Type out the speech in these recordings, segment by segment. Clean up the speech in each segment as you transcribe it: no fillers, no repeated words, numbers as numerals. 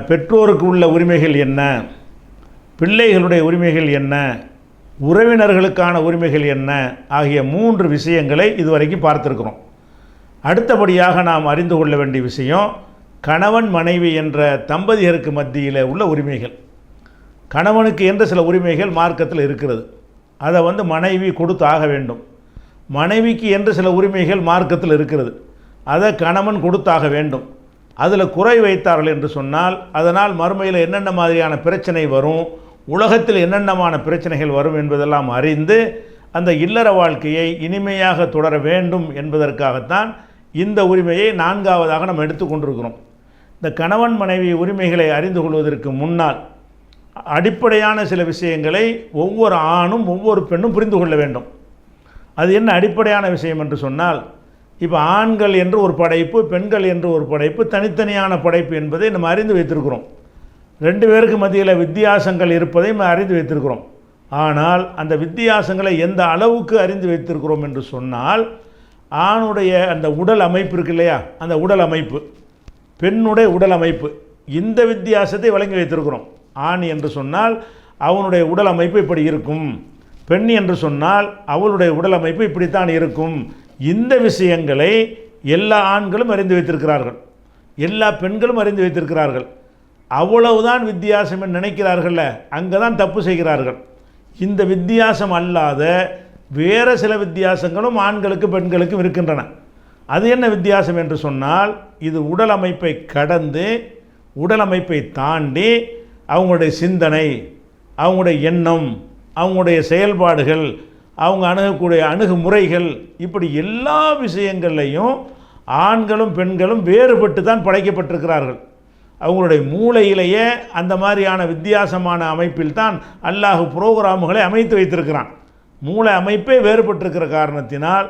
பெற்றோருக்கு உள்ள உரிமைகள் என்ன, பிள்ளைகளுடைய உரிமைகள் என்ன, உறவினர்களுக்கான உரிமைகள் என்ன ஆகிய 3 விஷயங்களை இதுவரைக்கும் பார்த்துருக்கிறோம். அடுத்தபடியாக நாம் அறிந்து கொள்ள வேண்டிய விஷயம் கணவன் மனைவி என்ற தம்பதியருக்கு மத்தியில் உள்ள உரிமைகள். கணவனுக்கு என்ற சில உரிமைகள் மார்க்கத்தில் இருக்கிறது, அதை மனைவி கொடுத்து ஆக வேண்டும். மனைவிக்கு என்று சில உரிமைகள் மார்க்கத்தில் இருக்கிறது, அதை கணவன் கொடுத்தாக வேண்டும். அதில் குறை வைத்தார்கள் என்று சொன்னால் அதனால் மறுமையில் என்னென்ன மாதிரியான பிரச்சனை வரும், உலகத்தில் என்னென்னமான பிரச்சனைகள் வரும் என்பதெல்லாம் அறிந்து அந்த இல்லற வாழ்க்கையை இனிமையாக தொடர வேண்டும் என்பதற்காகத்தான் இந்த உரிமையை 4ஆவதாக நம்ம எடுத்துக்கொண்டிருக்கிறோம். இந்த கணவன் மனைவி உரிமைகளை அறிந்து கொள்வதற்கு முன்னால் அடிப்படையான சில விஷயங்களை ஒவ்வொரு ஆணும் ஒவ்வொரு பெண்ணும் புரிந்து கொள்ள வேண்டும். அது என்ன அடிப்படையான விஷயம் என்று சொன்னால், இப்போ ஆண்கள் என்று ஒரு படைப்பு, பெண்கள் என்று ஒரு படைப்பு, தனித்தனியான படைப்பு என்பதை நம்ம அறிந்து வைத்திருக்கிறோம். 2 பேருக்கு மத்தியில் வித்தியாசங்கள் இருப்பதை நம்ம அறிந்து வைத்திருக்கிறோம். ஆனால் அந்த வித்தியாசங்களை எந்த அளவுக்கு அறிந்து வைத்திருக்கிறோம் என்று சொன்னால், ஆணுடைய அந்த உடல் அமைப்பு இருக்கு இல்லையா, அந்த உடல் அமைப்பு, பெண்ணுடைய உடல் அமைப்பு, இந்த வித்தியாசத்தை வழங்கி வைத்திருக்கிறோம். ஆண் என்று சொன்னால் அவனுடைய உடல் அமைப்பு இப்படி இருக்கும், பெண் என்று சொன்னால் அவளுடைய உடல் அமைப்பு இப்படித்தான் இருக்கும். இந்த விஷயங்களை எல்லா ஆண்களும் அறிந்து வைத்திருக்கிறார்கள், எல்லா பெண்களும் அறிந்து வைத்திருக்கிறார்கள். அவ்வளவுதான் வித்தியாசம் என்று நினைக்கிறார்கள்ல, அங்கே தான் தப்பு செய்கிறார்கள். இந்த வித்தியாசம் அல்லாத வேறு சில வித்தியாசங்களும் ஆண்களுக்கு பெண்களுக்கும் இருக்கின்றன. அது என்ன வித்தியாசம் என்று சொன்னால், இது உடல் அமைப்பை கடந்து, உடல் அமைப்பை தாண்டி அவங்களுடைய சிந்தனை, அவங்களுடைய எண்ணம், அவங்களுடைய செயல்பாடுகள், அவங்க அணுகக்கூடிய அணுகுமுறைகள், இப்படி எல்லா விஷயங்கள்லையும் ஆண்களும் பெண்களும் வேறுபட்டு தான் படைக்கப்பட்டிருக்கிறார்கள். அவங்களுடைய மூளையிலேயே அந்த மாதிரியான வித்தியாசமான அமைப்பில் தான் அல்லாஹ் புரோகிராமுகளை அமைத்து வைத்திருக்கிறான். மூளை அமைப்பே வேறுபட்டிருக்கிற காரணத்தினால்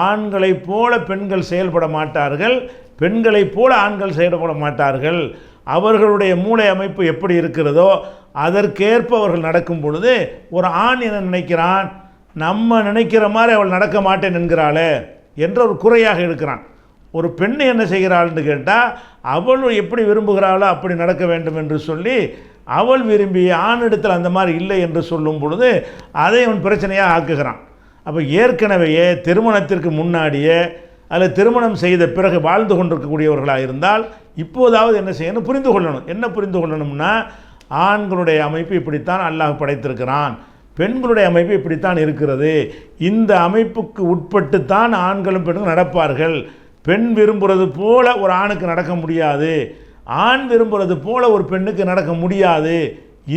ஆண்களைப் போல பெண்கள் செயல்பட மாட்டார்கள், பெண்களைப் போல ஆண்கள் செயல்பட மாட்டார்கள். அவர்களுடைய மூளை அமைப்பு எப்படி இருக்கிறதோ அதற்கேற்ப அவர்கள் நடக்கும் பொழுது ஒரு ஆண் என்ன நினைக்கிறான், நம்ம நினைக்கிற மாதிரி அவள் நடக்க மாட்டேன் என்கிறாளே என்ற ஒரு குறையாக இருக்கிறான். ஒரு பெண் என்ன செய்கிறாள்னு கேட்டால், அவள் எப்படி விரும்புகிறாளோ அப்படி நடக்க வேண்டும் என்று சொல்லி அவள் விரும்பி ஆணிடத்தில் அந்த மாதிரி இல்லை என்று சொல்லும் பொழுது அதை அவன் பிரச்சனையாக ஆக்குகிறான். அப்போ ஏற்கனவே திருமணத்திற்கு முன்னாடியே அதில் திருமணம் செய்த பிறகு வாழ்ந்து கொண்டிருக்கக்கூடியவர்களாக இருந்தால் இப்போதாவது என்ன செய்யணும், புரிந்து கொள்ளணும். என்ன புரிந்து கொள்ளணும்னா, ஆண்களுடைய அமைப்பு இப்படித்தான் அல்லாஹ் படைத்திருக்கிறான், பெண்களுடைய அமைப்பு இப்படித்தான் இருக்கிறது. இந்த அமைப்புக்கு உட்பட்டு தான் ஆண்களும் பெண்களும் நடப்பார்கள். பெண் விரும்புகிறது போல ஒரு ஆணுக்கு நடக்க முடியாது, ஆண் விரும்புகிறது போல ஒரு பெண்ணுக்கு நடக்க முடியாது.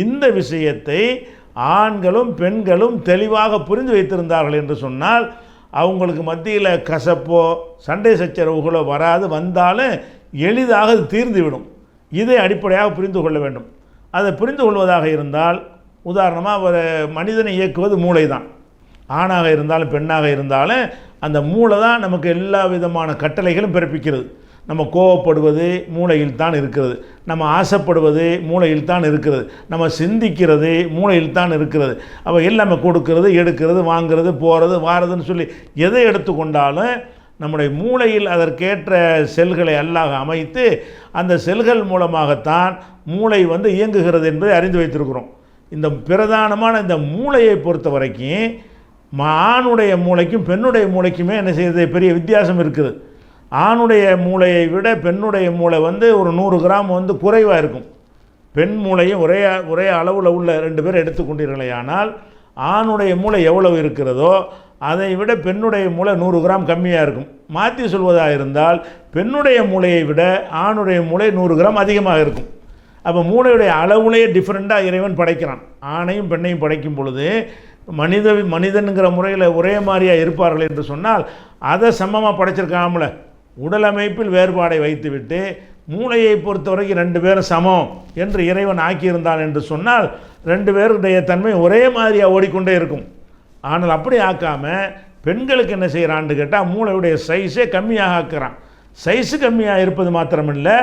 இந்த விஷயத்தை ஆண்களும் பெண்களும் தெளிவாக புரிந்து வைத்திருந்தார்கள் என்று சொன்னால் அவங்களுக்கு மத்தியில் கசப்போ சண்டை சச்சரவுகளோ வராது, வந்தாலும் எளிதாக அது தீர்ந்துவிடும். இதை அடிப்படையாக புரிந்து கொள்ள வேண்டும். அதை புரிந்து கொள்வதாக இருந்தால், உதாரணமாக ஒரு மனிதனை இயக்குவது மூளை தான். ஆணாக இருந்தாலும் பெண்ணாக இருந்தாலும் அந்த மூளை தான் நமக்கு எல்லா விதமான கட்டளைகளும் பிறப்பிக்கிறது. நம்ம கோவப்படுவது மூளையில் தான் இருக்கிறது, நம்ம ஆசைப்படுவது மூளையில் தான் இருக்கிறது, நம்ம சிந்திக்கிறது மூளையில் தான் இருக்கிறது. அப்போ எல்லாமே கொடுக்கிறது, எடுக்கிறது, வாங்கிறது, போகிறது, வாரதுன்னு சொல்லி எதை எடுத்துக்கொண்டாலும் நம்முடைய மூளையில் அதற்கேற்ற செல்களை அல்லாஹ் அமைத்து அந்த செல்கள் மூலமாகத்தான் மூளை இயங்குகிறது என்பதை அறிந்து வைத்திருக்கிறோம். இந்த பிரதானமான இந்த மூளையை பொறுத்த வரைக்கும் ஆணுடைய மூளைக்கும் பெண்ணுடைய மூளைக்குமே என்ன செய்யுது, பெரிய வித்தியாசம் இருக்குது. ஆணுடைய மூளையை விட பெண்ணுடைய மூளை ஒரு 100 கிராம் குறைவாக இருக்கும். பெண் மூளையும் ஒரே அளவில் உள்ள 2 பேர் எடுத்துக்கொண்டீர்களேயானால் ஆணுடைய மூளை எவ்வளவு இருக்கிறதோ அதை விட பெண்ணுடைய மூளை 100 கிராம் கம்மியாக இருக்கும். மாற்றி சொல்வதாக இருந்தால் பெண்ணுடைய மூளையை விட ஆணுடைய மூளை 100 கிராம் அதிகமாக இருக்கும். அப்போ மூளையுடைய அளவுலேயே டிஃப்ரெண்ட்டாக இறைவன் படைக்கிறான். ஆணையும் பெண்ணையும் படைக்கும் பொழுது மனிதனுங்கிற முறையில் ஒரே மாதிரியாக இருப்பார்கள் என்று சொன்னால் அதை சமமாக படைச்சிருக்காமல, உடல் அமைப்பில் வேறுபாடை வைத்துவிட்டு மூளையை பொறுத்த வரைக்கும் 2 பேரும் சமம் என்று இறைவன் ஆக்கியிருந்தான் என்று சொன்னால் 2 பேருடைய தன்மை ஒரே மாதிரியாக ஓடிக்கொண்டே இருக்கும். ஆனால் அப்படி ஆக்காமல் பெண்களுக்கு என்ன செய்கிறான்னு கேட்டால் மூளையுடைய சைஸே கம்மியாக ஆக்குறான். சைஸு கம்மியாக இருப்பது மாத்திரமில்லை,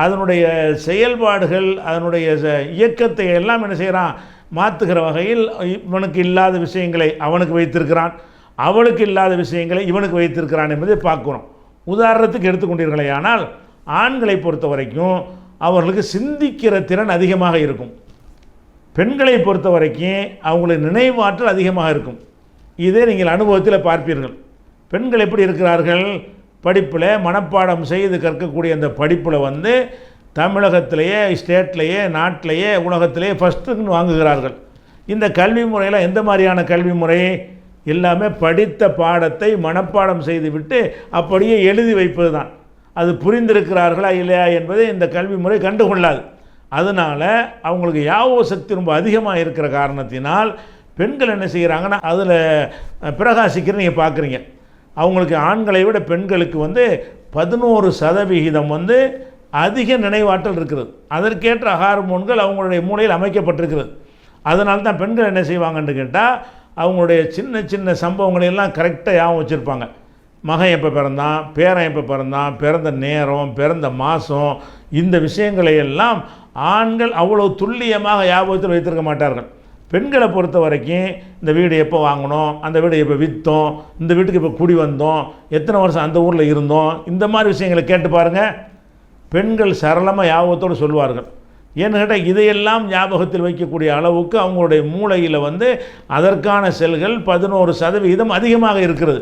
அதனுடைய செயல்பாடுகள் அதனுடைய இயக்கத்தை எல்லாம் என்ன செய்கிறான், மாற்றுகிற வகையில் இவனுக்கு இல்லாத விஷயங்களை அவனுக்கு வைத்திருக்கிறான், அவளுக்கு இல்லாத விஷயங்களை இவனுக்கு வைத்திருக்கிறான் என்பதை பார்க்குறோம். உதாரணத்துக்கு எடுத்துக்கொண்டீர்களே, ஆனால் ஆண்களை பொறுத்த வரைக்கும் அவர்களுக்கு சிந்திக்கிற திறன் அதிகமாக இருக்கும். பெண்களை பொறுத்த வரைக்கும் அவங்களுக்கு நினைவாற்றல் அதிகமாக இருக்கும். இதே நீங்கள் அனுபவத்தில் பார்ப்பீர்கள். பெண்கள் எப்படி இருக்கிறார்கள்? படிப்பில் மனப்பாடம் செய்து கற்கக்கூடிய அந்த படிப்பில் வந்து தமிழகத்திலேயே, ஸ்டேட்லேயே, நாட்டிலேயே, உலகத்திலேயே ஃபஸ்ட்டுன்னு வாங்குகிறார்கள். இந்த கல்வி முறையில் எந்த மாதிரியான கல்வி முறை? எல்லாமே படித்த பாடத்தை மனப்பாடம் செய்துவிட்டு அப்படியே எழுதி வைப்பது தான். அது புரிந்திருக்கிறார்களா இல்லையா என்பதை இந்த கல்வி முறை கண்டுகொள்ளாது. அதனால் அவங்களுக்கு ஞாபக சக்தி ரொம்ப அதிகமாக இருக்கிற காரணத்தினால் பெண்கள் என்ன செய்கிறாங்கன்னா அதில் பிரகாசிக்கிற நீங்கள் பார்க்குறீங்க. அவங்களுக்கு ஆண்களை விட பெண்களுக்கு வந்து 11% வந்து அதிக நினைவாற்றல் இருக்கிறது. அதற்கேற்ற ஹார்மோன்கள் அவங்களுடைய மூளையில் அமைக்கப்பட்டிருக்கிறது. அதனால தான் பெண்கள் என்ன செய்வாங்கன்னு கேட்டால் அவங்களுடைய சின்ன சின்ன சம்பவங்களெல்லாம் கரெக்டாக ஞாபகம் வச்சுருப்பாங்க. மகன் எப்போ பிறந்தான், பேரன் எப்போ பிறந்தான், பிறந்த நேரம், பிறந்த மாதம், இந்த விஷயங்களை எல்லாம் ஆண்கள் அவ்வளோ துல்லியமாக ஞாபகத்தில் வைத்திருக்க மாட்டார்கள். பெண்களை பொறுத்த வரைக்கும் இந்த வீடு எப்போ வாங்கினோம், அந்த வீடு எப்போ விற்றோம், இந்த வீட்டுக்கு இப்போ குடி வந்தோம், எத்தனை வருஷம் அந்த ஊரில் இருந்தோம், இந்த மாதிரி விஷயங்களை கேட்டு பாருங்கள். பெண்கள் சரளமாக ஞாபகத்தோடு சொல்லுவார்கள். ஏன்னு கேட்டால் இதையெல்லாம் ஞாபகத்தில் வைக்கக்கூடிய அளவுக்கு அவங்களுடைய மூளையில் வந்து அதற்கான செல்கள் 11% அதிகமாக இருக்கிறது.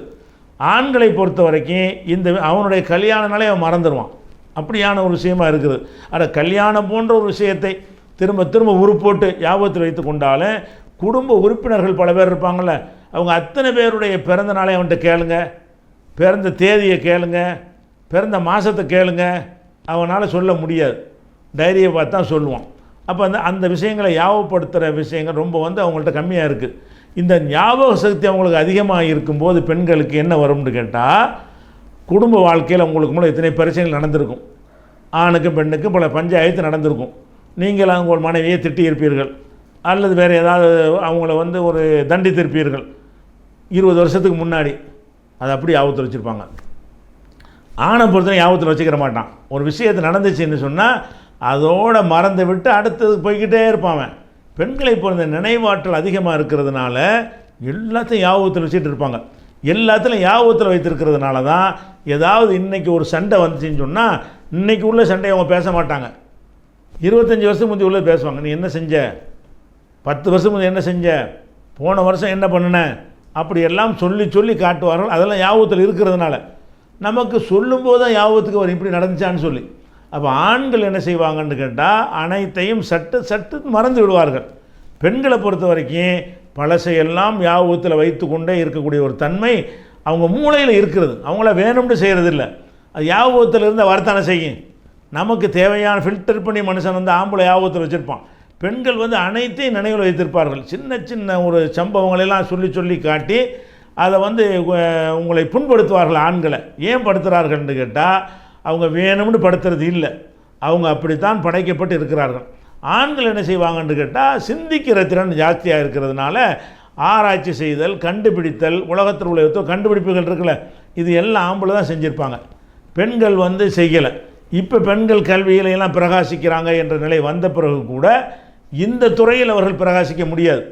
ஆண்களை பொறுத்த வரைக்கும் இந்த அவனுடைய கல்யாணனாலே அவன் மறந்துடுவான். அப்படியான ஒரு விஷயமாக இருக்குது. ஆனால் கல்யாணம் போன்ற ஒரு விஷயத்தை திரும்ப திரும்ப உருப்போட்டு ஞாபகத்தில் வைத்து கொண்டாலும் குடும்ப உறுப்பினர்கள் பல பேர் இருப்பாங்கள்ல, அவங்க அத்தனை பேருடைய பிறந்த நாளை அவன்கிட்ட கேளுங்க, பிறந்த தேதியை கேளுங்க, பிறந்த மாதத்தை கேளுங்க, அவனால் சொல்ல முடியாது. டைரியை பார்த்து தான் சொல்லுவான். அப்போ அந்த விஷயங்களை ஞாபகப்படுத்துகிற விஷயங்கள் ரொம்ப வந்து அவங்கள்ட்ட கம்மியாக இருக்குது. இந்த ஞாபக சக்தி அவங்களுக்கு அதிகமாக இருக்கும்போது பெண்களுக்கு என்ன வரும்னு கேட்டால், குடும்ப வாழ்க்கையில் அவங்களுக்கு மூலம் எத்தனை பிரச்சனைகள் நடந்திருக்கும். ஆணுக்கும் பெண்ணுக்கும் பல பஞ்சாயத்து நடந்திருக்கும். நீங்கள் அவங்க மனைவியை திட்டியிருப்பீர்கள், அல்லது வேறு ஏதாவது அவங்கள வந்து ஒரு தண்டித்திருப்பீர்கள் 20 வருஷத்துக்கு முன்னாடி. அதை அப்படி ஞாபகத்தில் வச்சுருப்பாங்க. ஆணை பொறுத்தவரை ஞாபகத்தில் வச்சுக்கிற மாட்டான். ஒரு விஷயத்தை நடந்துச்சுன்னு சொன்னால் அதோட மறந்து விட்டு அடுத்தது போய்கிட்டே இருப்பான். பெண்களை பொறுத்த நினைவாற்றல் அதிகமாக இருக்கிறதுனால எல்லாத்தையும் ஞாபகத்தில் வச்சுட்டு இருப்பாங்க. எல்லாத்துலையும் ஞாபகத்தில் வைத்திருக்கிறதுனால தான் ஏதாவது இன்றைக்கி ஒரு சண்டை வந்துச்சுன்னு சொன்னால் இன்றைக்கி உள்ள சண்டையை அவங்க பேச மாட்டாங்க. 25 வருஷம் முந்தைய உள்ள பேசுவாங்க. நீ என்ன செஞ்ச, 10 வருஷம் முந்தைய என்ன செஞ்ச, போன வருஷம் என்ன பண்ணின, அப்படி எல்லாம் சொல்லி சொல்லி காட்டுவார்கள். அதெல்லாம் ஞாபகத்தில் இருக்கிறதுனால நமக்கு சொல்லும்போது தான் ஞாபகத்துக்கு வரும் இப்படி நடந்துச்சான்னு சொல்லி. அப்போ ஆண்கள் என்ன செய்வாங்கன்னு கேட்டால் அனைத்தையும் சட்டு மறந்து விடுவார்கள். பெண்களை பொறுத்த வரைக்கும் பழசையெல்லாம் ஞாபகத்தில் வைத்து கொண்டே இருக்கக்கூடிய ஒரு தன்மை அவங்க மூளையில் இருக்கிறது. அவங்கள வேணும்னு செய்கிறதில்ல. அது ஞாபகத்தில் இருந்தால் வரத்தானே செய்யும். நமக்கு தேவையான ஃபில்டர் பண்ணி மனுஷன் வந்து ஆம்பளை ஞாபகத்தில் வச்சுருப்பான். பெண்கள் வந்து அனைத்தையும் நினைவில் வைத்திருப்பார்கள். சின்ன சின்ன ஒரு சம்பவங்களெல்லாம் சொல்லி சொல்லி காட்டி அதை வந்து உங்களை புண்படுத்துவார்கள். ஆண்களை ஏன் படுத்துகிறார்கள்னு கேட்டால் அவங்க வேணும்னு படுத்துறது இல்லை, அவங்க அப்படித்தான் படைக்கப்பட்டு இருக்கிறார்கள். ஆண்கள் என்ன செய்வாங்கன்னு கேட்டால் சிந்திக்கிற திறன் ஜாஸ்தியாக இருக்கிறதுனால ஆராய்ச்சி செய்தல், கண்டுபிடித்தல், உலகத்தில் உள்ள கண்டுபிடிப்புகள் இருக்குல்ல, இது எல்லாம் ஆம்பளை தான் செஞ்சுருப்பாங்க. பெண்கள் வந்து செய்யலை. இப்போ பெண்கள் கல்வியிலையெல்லாம் பிரகாசிக்கிறாங்க என்ற நிலை வந்த பிறகு கூட இந்த துறையில் அவர்கள் பிரகாசிக்க முடியாது.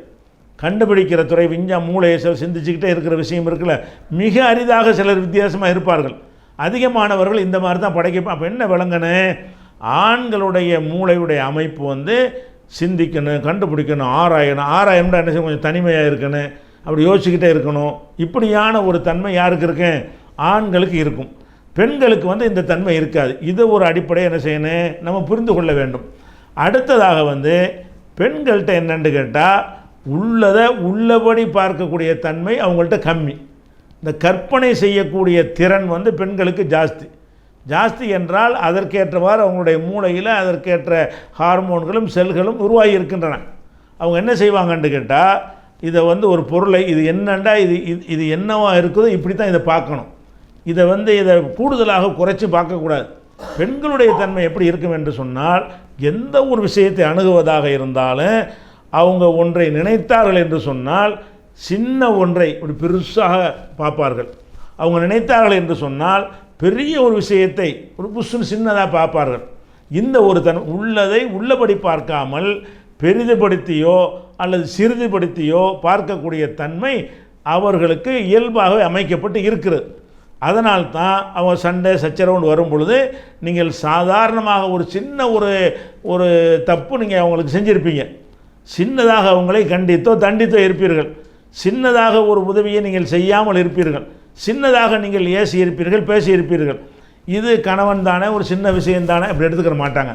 கண்டுபிடிக்கிற துறை மூளையை சிந்திச்சுக்கிட்டே இருக்கிற விஷயம் இருக்குல்ல, மிக அரிதாக சிலர் வித்தியாசமாக இருப்பார்கள். அதிகமானவர்கள் இந்த மாதிரி தான் படைக்க. அப்போ என்ன விளங்கணும், ஆண்களுடைய மூளையுடைய அமைப்பு வந்து சிந்திக்கணும், கண்டுபிடிக்கணும், ஆராயணும்னா என்ன செய்ய, கொஞ்சம் தனிமையாக இருக்கணும், அப்படி யோசிச்சுக்கிட்டே இருக்கணும். இப்படியான ஒரு தன்மை யாருக்கு இருக்கு, ஆண்களுக்கு இருக்கும். பெண்களுக்கு வந்து இந்த தன்மை இருக்காது. இது ஒரு அடிப்படையை என்ன செய்யணும், நம்ம புரிந்து கொள்ள வேண்டும். அடுத்ததாக வந்து பெண்கள்கிட்ட என்னென்னு கேட்டால் உள்ளதை உள்ளபடி பார்க்கக்கூடிய தன்மை அவங்கள்ட்ட கம்மி. இந்த கற்பனை செய்யக்கூடிய திறன் வந்து பெண்களுக்கு ஜாஸ்தி என்றால் அதற்கேற்றவாறு அவங்களுடைய மூளையில் அதற்கேற்ற ஹார்மோன்களும் செல்களும் உருவாகி இருக்கின்றன. அவங்க என்ன செய்வாங்கன்னு கேட்டால் இதை வந்து ஒரு பொருளை இது என்னண்டா இது என்னவா இருக்குதோ இப்படி தான் இதை பார்க்கணும். இதை கூடுதலாக குறைச்சி பார்க்கக்கூடாது. பெண்களுடைய தன்மை எப்படி இருக்கும் என்று சொன்னால் எந்த ஒரு விஷயத்தை அணுகுவதாக இருந்தாலும் அவங்க ஒன்றை நினைத்தார்கள் என்று சொன்னால் சின்ன ஒன்றை ஒரு பெருசாக பார்ப்பார்கள். அவங்க நினைத்தார்கள் என்று சொன்னால் பெரிய ஒரு விஷயத்தை ஒரு புஷ்ஷுன்னு சின்னதாக பார்ப்பார்கள். இந்த ஒரு உள்ளதை உள்ளபடி பார்க்காமல் பெரிதுபடுத்தியோ அல்லது சிறிதுபடுத்தியோ பார்க்கக்கூடிய தன்மை அவர்களுக்கு இயல்பாகவே அமைக்கப்பட்டு இருக்கிறது. அதனால்தான் அவங்க சண்டை சச்சரவுன்னு வரும் பொழுது நீங்கள் சாதாரணமாக ஒரு சின்ன ஒரு தப்பு நீங்கள் அவங்களுக்கு செஞ்சுருப்பீங்க, சின்னதாக அவங்களை கண்டித்தோ தண்டித்தோ இருப்பீர்கள், சின்னதாக ஒரு உதவியை நீங்கள் செய்யாமல் இருப்பீர்கள், சின்னதாக நீங்கள் ஏசி இருப்பீர்கள், பேசியிருப்பீர்கள். இது கணவன் தானே, ஒரு சின்ன விஷயந்தானே அப்படி எடுத்துக்கிற மாட்டாங்க.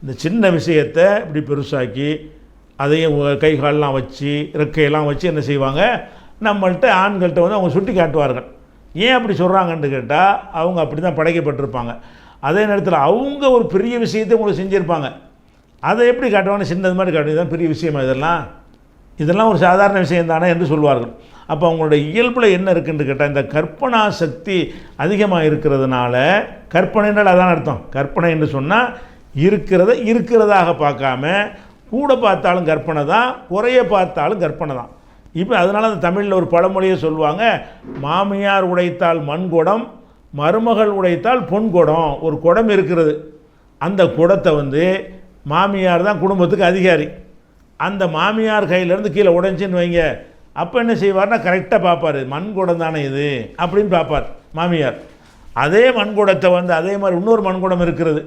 இந்த சின்ன விஷயத்தை இப்படி பெருசாக்கி அதையும் கை காலெலாம் வச்சு ரெக்கையெல்லாம் வச்சு என்ன செய்வாங்க, நம்மள்கிட்ட ஆண்கள்கிட்ட வந்து அவங்க சுட்டி காட்டுவார்கள். ஏன் அப்படி சொல்கிறாங்கன்னு கேட்டால் அவங்க அப்படி தான் படைக்கப்பட்டிருப்பாங்க. அதே நேரத்தில் அவங்க ஒரு பெரிய விஷயத்தை உங்களுக்கு செஞ்சுருப்பாங்க, அதை எப்படி காட்டுவாங்க, சின்னது மாதிரி காட்டுவது தான் பெரிய விஷயமா, இதெல்லாம் ஒரு சாதாரண விஷயம் தானே என்று சொல்வார்கள். அப்போ அவங்களோட இயல்பில் என்ன இருக்குன்னு கேட்டால் இந்த கற்பனா சக்தி அதிகமாக இருக்கிறதுனால, கற்பனைன்றால் அதான் அர்த்தம். கற்பனை என்று சொன்னால் இருக்கிறதாக பார்க்காம கூட பார்த்தாலும் கற்பனை தான், குறைய பார்த்தாலும் கற்பனை தான். இப்போ அதனால் அந்த தமிழில் ஒரு பழமொழியை சொல்லுவாங்க, மாமியார் உடைத்தால் மண்குடம், மருமகள் உடைத்தால் பொன்குடம். ஒரு குடம் இருக்கிறது, அந்த குடத்தை வந்து மாமியார் தான் குடும்பத்துக்கு அதிகாரி. அந்த மாமியார் கையிலேருந்து கீழே உடைஞ்சின்னு வைங்க, அப்போ என்ன செய்வார்னா கரெக்டாக பார்ப்பார், மண்குடம் தானே இது அப்படின்னு பார்ப்பார் மாமியார். அதே மண்குடத்தை வந்து அதே மாதிரி இன்னொரு மண்குடம் இருக்கிறது,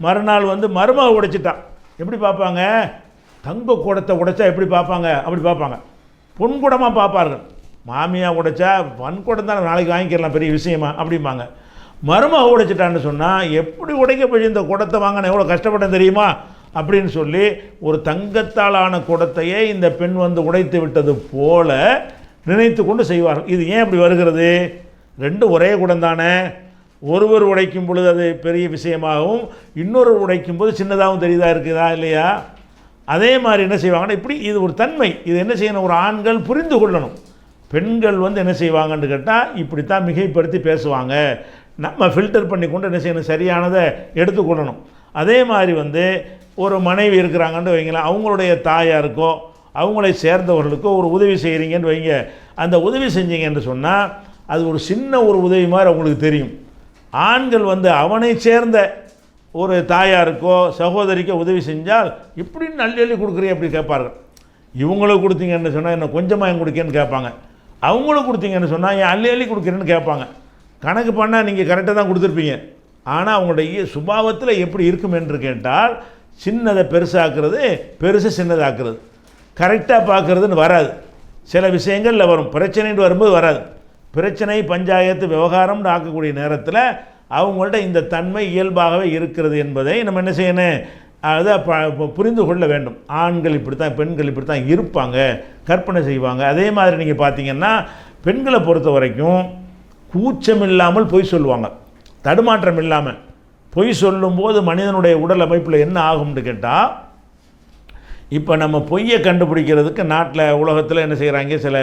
மறுநாள் வந்து மருமக உடைச்சிட்டான், எப்படி பார்ப்பாங்க, தங்க குடத்தை உடைச்சா எப்படி பார்ப்பாங்க, அப்படி பார்ப்பாங்க, பொன்குடமாக பார்ப்பார்கள். மாமியாக உடைச்சா பொன்குடம் தான் நாளைக்கு வாங்கிக்கலாம், பெரிய விஷயமா அப்படிம்பாங்க. மருமக உடைச்சிட்டான்னு சொன்னால் எப்படி உடைக்க போய் இந்த குடத்தை வாங்கின எவ்வளோ கஷ்டப்பட்டேன் தெரியுமா அப்படின்னு சொல்லி ஒரு தங்கத்தாலான குடத்தையே இந்த பெண் வந்து உடைத்து விட்டது போல நினைத்து கொண்டு செய்வார்கள். இது ஏன் அப்படி வருகிறது, ரெண்டும் ஒரே குடம் தானே, ஒருவர் உடைக்கும் பொழுது அது பெரிய விஷயமாகவும் இன்னொரு உடைக்கும் போது சின்னதாகவும் தெரியுதா, இருக்குதா இல்லையா? அதே மாதிரி என்ன செய்வாங்கன்னா இப்படி இது ஒரு தன்மை, இது என்ன செய்யணும், ஒரு ஆண்கள் புரிந்து கொள்ளணும். பெண்கள் வந்து என்ன செய்வாங்கன்னு கேட்டால் இப்படித்தான் மிகைப்படுத்தி பேசுவாங்க, நம்ம ஃபில்டர் பண்ணி கொண்டு என்ன செய்யணும், சரியானதை எடுத்துக்கொள்ளணும். அதே மாதிரி வந்து ஒரு மனைவி இருக்கிறாங்கன்னு வைங்களேன், அவங்களுடைய தாயாருக்கோ அவங்களை சேர்ந்தவர்களுக்கோ ஒரு உதவி செய்கிறீங்கன்னு வைங்க, அந்த உதவி செஞ்சீங்கன்னு சொன்னால் அது ஒரு சின்ன ஒரு உதவி மாதிரி அவங்களுக்கு தெரியும். ஆண்கள் வந்து அவனை சேர்ந்த ஒரு தாயாருக்கோ சகோதரிக்கோ உதவி செஞ்சால் இப்படின்னு நல்லி கொடுக்குறீங்க அப்படி கேட்பார்கள். இவங்களுக்கு கொடுத்தீங்கன்னு சொன்னால் என்ன கொஞ்சமாக என் கொடுக்கேன்னு கேட்பாங்க, அவங்களுக்கு கொடுத்தீங்கன்னு சொன்னால் என் அள்ளி கொடுக்குறேன்னு கேட்பாங்க. கணக்கு பண்ணால் நீங்கள் கரெக்டாக தான் கொடுத்துருப்பீங்க, ஆனால் அவங்களுடைய சுபாவத்தில் எப்படி இருக்கும் என்று கேட்டால் சின்னதை பெருசாக்குறது, பெருசு சின்னதாக்குறது, கரெக்டாக பார்க்குறதுன்னு வராது. சில விஷயங்களில் வரும், பிரச்சனைன்னு வரும்போது வராது. பிரச்சனை பஞ்சாயத்து விவகாரம்னு ஆக்கக்கூடிய நேரத்தில் அவங்கள்ட்ட இந்த தன்மை இயல்பாகவே இருக்கிறது என்பதை நம்ம என்ன செய்யணும், அதை புரிந்து கொள்ள வேண்டும். ஆண்கள் இப்படி தான், பெண்கள் இப்படி தான் இருப்பாங்க, கற்பனை செய்வாங்க. அதே மாதிரி நீங்கள் பார்த்தீங்கன்னா பெண்களை பொறுத்த வரைக்கும் கூச்சம் இல்லாமல் பொய் சொல்லுவாங்க, தடுமாற்றம் இல்லாமல் பொய் சொல்லும்போது மனிதனுடைய உடல் அமைப்பில் என்ன ஆகும்னு கேட்டால், இப்போ நம்ம பொய்யை கண்டுபிடிக்கிறதுக்கு நாட்டில் உலகத்தில் என்ன செய்கிறாங்க, சில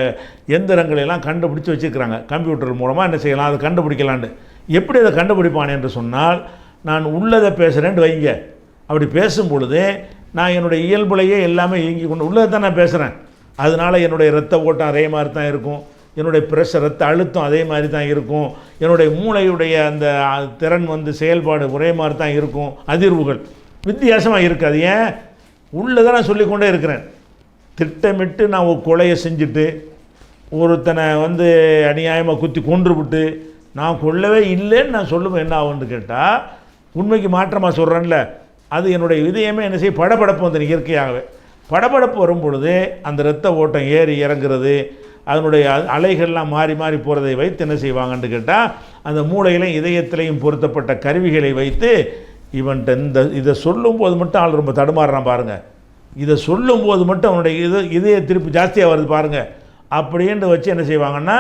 எந்திரங்களெல்லாம் கண்டுபிடிச்சி வச்சுருக்கிறாங்க, கம்ப்யூட்டர் மூலமாக என்ன செய்யலாம், அதை கண்டுபிடிக்கலான்ட்டு. எப்படி அதை கண்டுபிடிப்பான் என்று சொன்னால், நான் உள்ளதை பேசுகிறேன்ட்டு வைங்க, அப்படி பேசும் பொழுது நான் என்னுடைய இயல்புலையே எல்லாமே இயங்கி கொண்டு உள்ளதை தான் நான் பேசுகிறேன், அதனால் என்னுடைய இரத்த ஓட்டம் அதே மாதிரி தான் இருக்கும், என்னுடைய ப்ரெஷர் ரத்த அழுத்தம் அதே மாதிரி தான் இருக்கும், என்னுடைய மூளையுடைய அந்த திறன் வந்து செயல்பாடு ஒரே மாதிரி தான் இருக்கும், அதிர்வுகள் வித்தியாசமாக இருக்காது. ஏன், உள்ளதை நான் சொல்லிக்கொண்டே இருக்கிறேன். திட்டமிட்டு நான் ஒரு கொலையை செஞ்சுட்டு ஒருத்தனை வந்து அநியாயமாக குத்தி கொன்று விட்டு நான் கொல்லவே இல்லைன்னு நான் சொல்லுவேன், என்ன ஆகும்னு கேட்டால் உண்மைக்கு மாற்றமாக சொல்கிறேன்ல, அது என்னுடைய இதயமே என்ன செய்ய படபடப்பு வந்து இயற்கையாகவே படபடப்பு வரும் பொழுது அந்த இரத்த ஓட்டம் ஏறி இறங்குறது, அதனுடைய அலைகள்லாம் மாறி மாறி போகிறதை வைத்து என்ன செய்வாங்கன்னு கேட்டால் அந்த மூளையிலையும் இதயத்திலையும் பொருத்தப்பட்ட கருவிகளை வைத்து இவன்கிட்ட இதை சொல்லும்போது மட்டும் ஆள் ரொம்ப தடுமாறுறான் பாருங்கள், இதை சொல்லும்போது மட்டும் அவனுடைய இதய திருப்பி ஜாஸ்தியாக வருது பாருங்கள் அப்படின்ட்டு வச்சு என்ன செய்வாங்கன்னா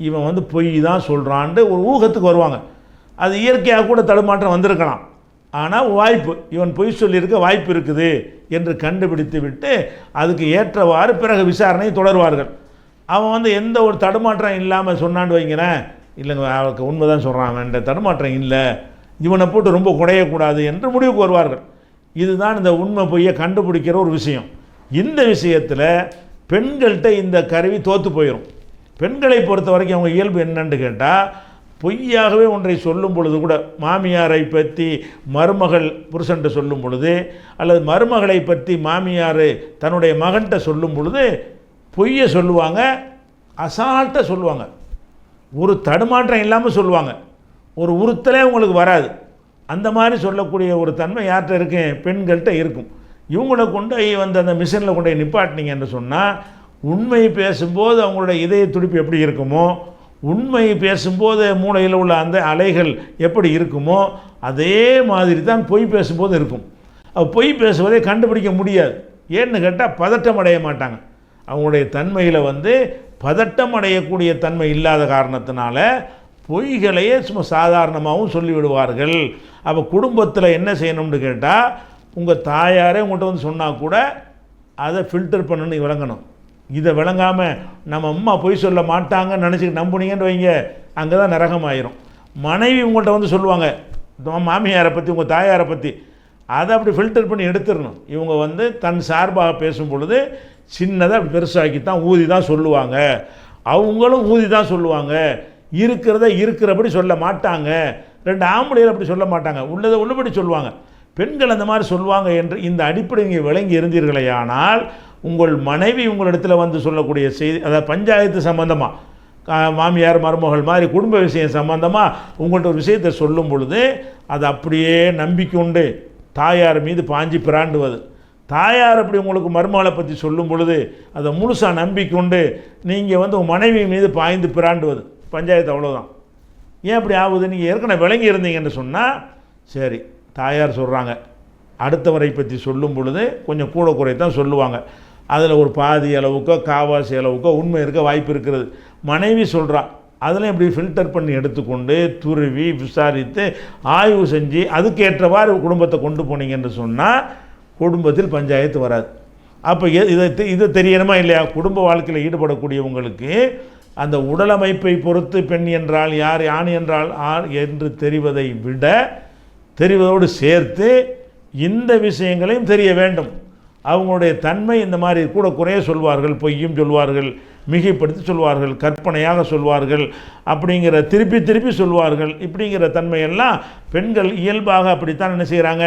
இவன் வந்து பொய் தான் சொல்கிறான்ட்டு ஒரு ஊகத்துக்கு வருவாங்க. அது இயற்கையாக கூட தடுமாற்றம் வந்திருக்கலாம், ஆனால் வாய்ப்பு, இவன் பொய் சொல்லியிருக்க வாய்ப்பு இருக்குது என்று கண்டுபிடித்து விட்டு அதுக்கு ஏற்றவாறு பிறகு விசாரணை தொடர்வார்கள். அவன் வந்து எந்த ஒரு தடுமாற்றம் இல்லாமல் சொன்னான்னு வைங்கிறேன், இல்லைங்க அவனுக்கு உண்மை தான் சொல்கிறான், அவன் தடுமாற்றம் இல்லை, இவனை போட்டு ரொம்ப குடையக்கூடாது என்று முடிவுக்கு வருவார்கள். இதுதான் இந்த உண்மை பொய்யை கண்டுபிடிக்கிற ஒரு விஷயம். இந்த விஷயத்தில் பெண்கள்கிட்ட இந்த கருவி தோற்று போயிடும். பெண்களை பொறுத்த வரைக்கும் அவங்க இயல்பு என்னன்னு கேட்டால், பொய்யாகவே ஒன்றை சொல்லும் பொழுது கூட, மாமியாரை பற்றி மருமகள் புருஷன்ட்ட சொல்லும் பொழுது அல்லது மருமகளை பற்றி மாமியார் தன்னுடைய மகன்கிட்ட சொல்லும் பொழுது பொய்யை சொல்லுவாங்க, அசால்ட்டாக சொல்லுவாங்க, ஒரு தடுமாற்றம் இல்லாமல் சொல்லுவாங்க. ஒரு உறுத்தலே உங்களுக்கு வராது. அந்த மாதிரி சொல்லக்கூடிய ஒரு தன்மை யார்கிட்ட இருக்கு? பெண்கள்கிட்ட இருக்கும். இவங்கள கொண்டு வந்து அந்த மிஷினில் கொண்டு நிப்பாட்டினீங்கன்னு சொன்னால், உண்மை பேசும்போது அவங்களுடைய இதய துடிப்பு எப்படி இருக்குமோ, உண்மை பேசும்போது மூளையில் உள்ள அந்த அலைகள் எப்படி இருக்குமோ, அதே மாதிரி தான் பொய் பேசும்போது இருக்கும். பொய் பேசுவதை கண்டுபிடிக்க முடியாது. ஏன்னு கேட்டால் பதட்டம் அடைய மாட்டாங்க. அவங்களுடைய தன்மையில் வந்து பதட்டம் அடையக்கூடிய தன்மை இல்லாத காரணத்தினால பொய்களையே சும்மா சாதாரணமாகவும் சொல்லிவிடுவார்கள். அப்போ குடும்பத்தில் என்ன செய்யணும்னு கேட்டால், உங்கள் தாயாரே உங்கள்கிட்ட வந்து சொன்னால் கூட அதை ஃபில்டர் பண்ணணும்னு விளங்கணும். இதை விளங்காமல் நம்ம அம்மா பொய் சொல்ல மாட்டாங்கன்னு நினச்சிக்கிட்டு நம்புனீங்கன்னு வைங்க, அங்கே தான் நரகமாயிரும். மனைவி உங்கள்கிட்ட வந்து சொல்லுவாங்க மாமியாரை பற்றி, உங்கள் தாயாரை பற்றி, அதை அப்படி ஃபில்டர் பண்ணி எடுத்துடணும். இவங்க வந்து தன் சார்பாக பேசும் பொழுது சின்னதாக அப்படி பெருசாக்கி தான் ஊதி தான் சொல்லுவாங்க, அவங்களும் ஊதி தான் சொல்லுவாங்க, இருக்கிறத இருக்கிறபடி சொல்ல மாட்டாங்க. ரெண்டு ஆம்பளைகள் அப்படி சொல்ல மாட்டாங்க, உள்ளதை உள்ளபடி சொல்லுவாங்க. பெண்கள் அந்த மாதிரி சொல்லுவாங்க என்று இந்த அடிப்படை நீங்கள் விளங்கி இருந்தீர்களே, ஆனால் உங்கள் மனைவி உங்களிடத்தில் வந்து சொல்லக்கூடிய செய்தி, அதாவது பஞ்சாயத்து சம்பந்தமாக, மாமியார் மருமகள் மாதிரி குடும்ப விஷயம் சம்பந்தமாக உங்கள்கிட்ட ஒரு விஷயத்தை சொல்லும் பொழுது அதை அப்படியே நம்பிக்கொண்டு தாயார் மீது பாஞ்சி பிராண்டுவது. தாயார் அப்படி உங்களுக்கு மருமகளை பற்றி சொல்லும் பொழுது அதை முழுசாக நம்பிக்கொண்டு நீங்கள் வந்து உங்கள் மனைவி மீது பாய்ந்து பிராண்டுவது. பஞ்சாயத்து அவ்வளோதான். ஏன் அப்படி ஆகுது? நீங்கள் ஏற்கனவே விளங்கி இருந்தீங்கன்னு சொன்னால், சரி தாயார் சொல்கிறாங்க, அடுத்தவரை பற்றி சொல்லும் பொழுது கொஞ்சம் கூட குறை தான் சொல்லுவாங்க, அதில் ஒரு பாதி அளவுக்கோ காவாசி அளவுக்கோ உண்மை இருக்க வாய்ப்பு இருக்கிறது. மனைவி சொல்கிறான், அதில் இப்படி ஃபில்டர் பண்ணி எடுத்துக்கொண்டு துருவி விசாரித்து ஆய்வு செஞ்சு அதுக்கேற்றவாறு குடும்பத்தை கொண்டு போனீங்கன்னு சொன்னால் குடும்பத்தில் பஞ்சாயத்து வராது. அப்போ இதை தெரியணுமா இல்லையா? குடும்ப வாழ்க்கையில் ஈடுபடக்கூடியவங்களுக்கு அந்த உடலமைப்பை பொறுத்து பெண் என்றால் யார், ஆண் என்றால் ஆர் என்று தெரிவதோடு சேர்த்து இந்த விஷயங்களையும் தெரிய வேண்டும். அவங்களுடைய தன்மை இந்த மாதிரி கூட குறைய சொல்வார்கள், பொய்யும் சொல்வார்கள், மிகைப்படுத்தி சொல்வார்கள், கற்பனையாக சொல்வார்கள், அப்படிங்கிற திருப்பி சொல்வார்கள். இப்படிங்கிற தன்மையெல்லாம் பெண்கள் இயல்பாக அப்படித்தான் என்ன செய்கிறாங்க,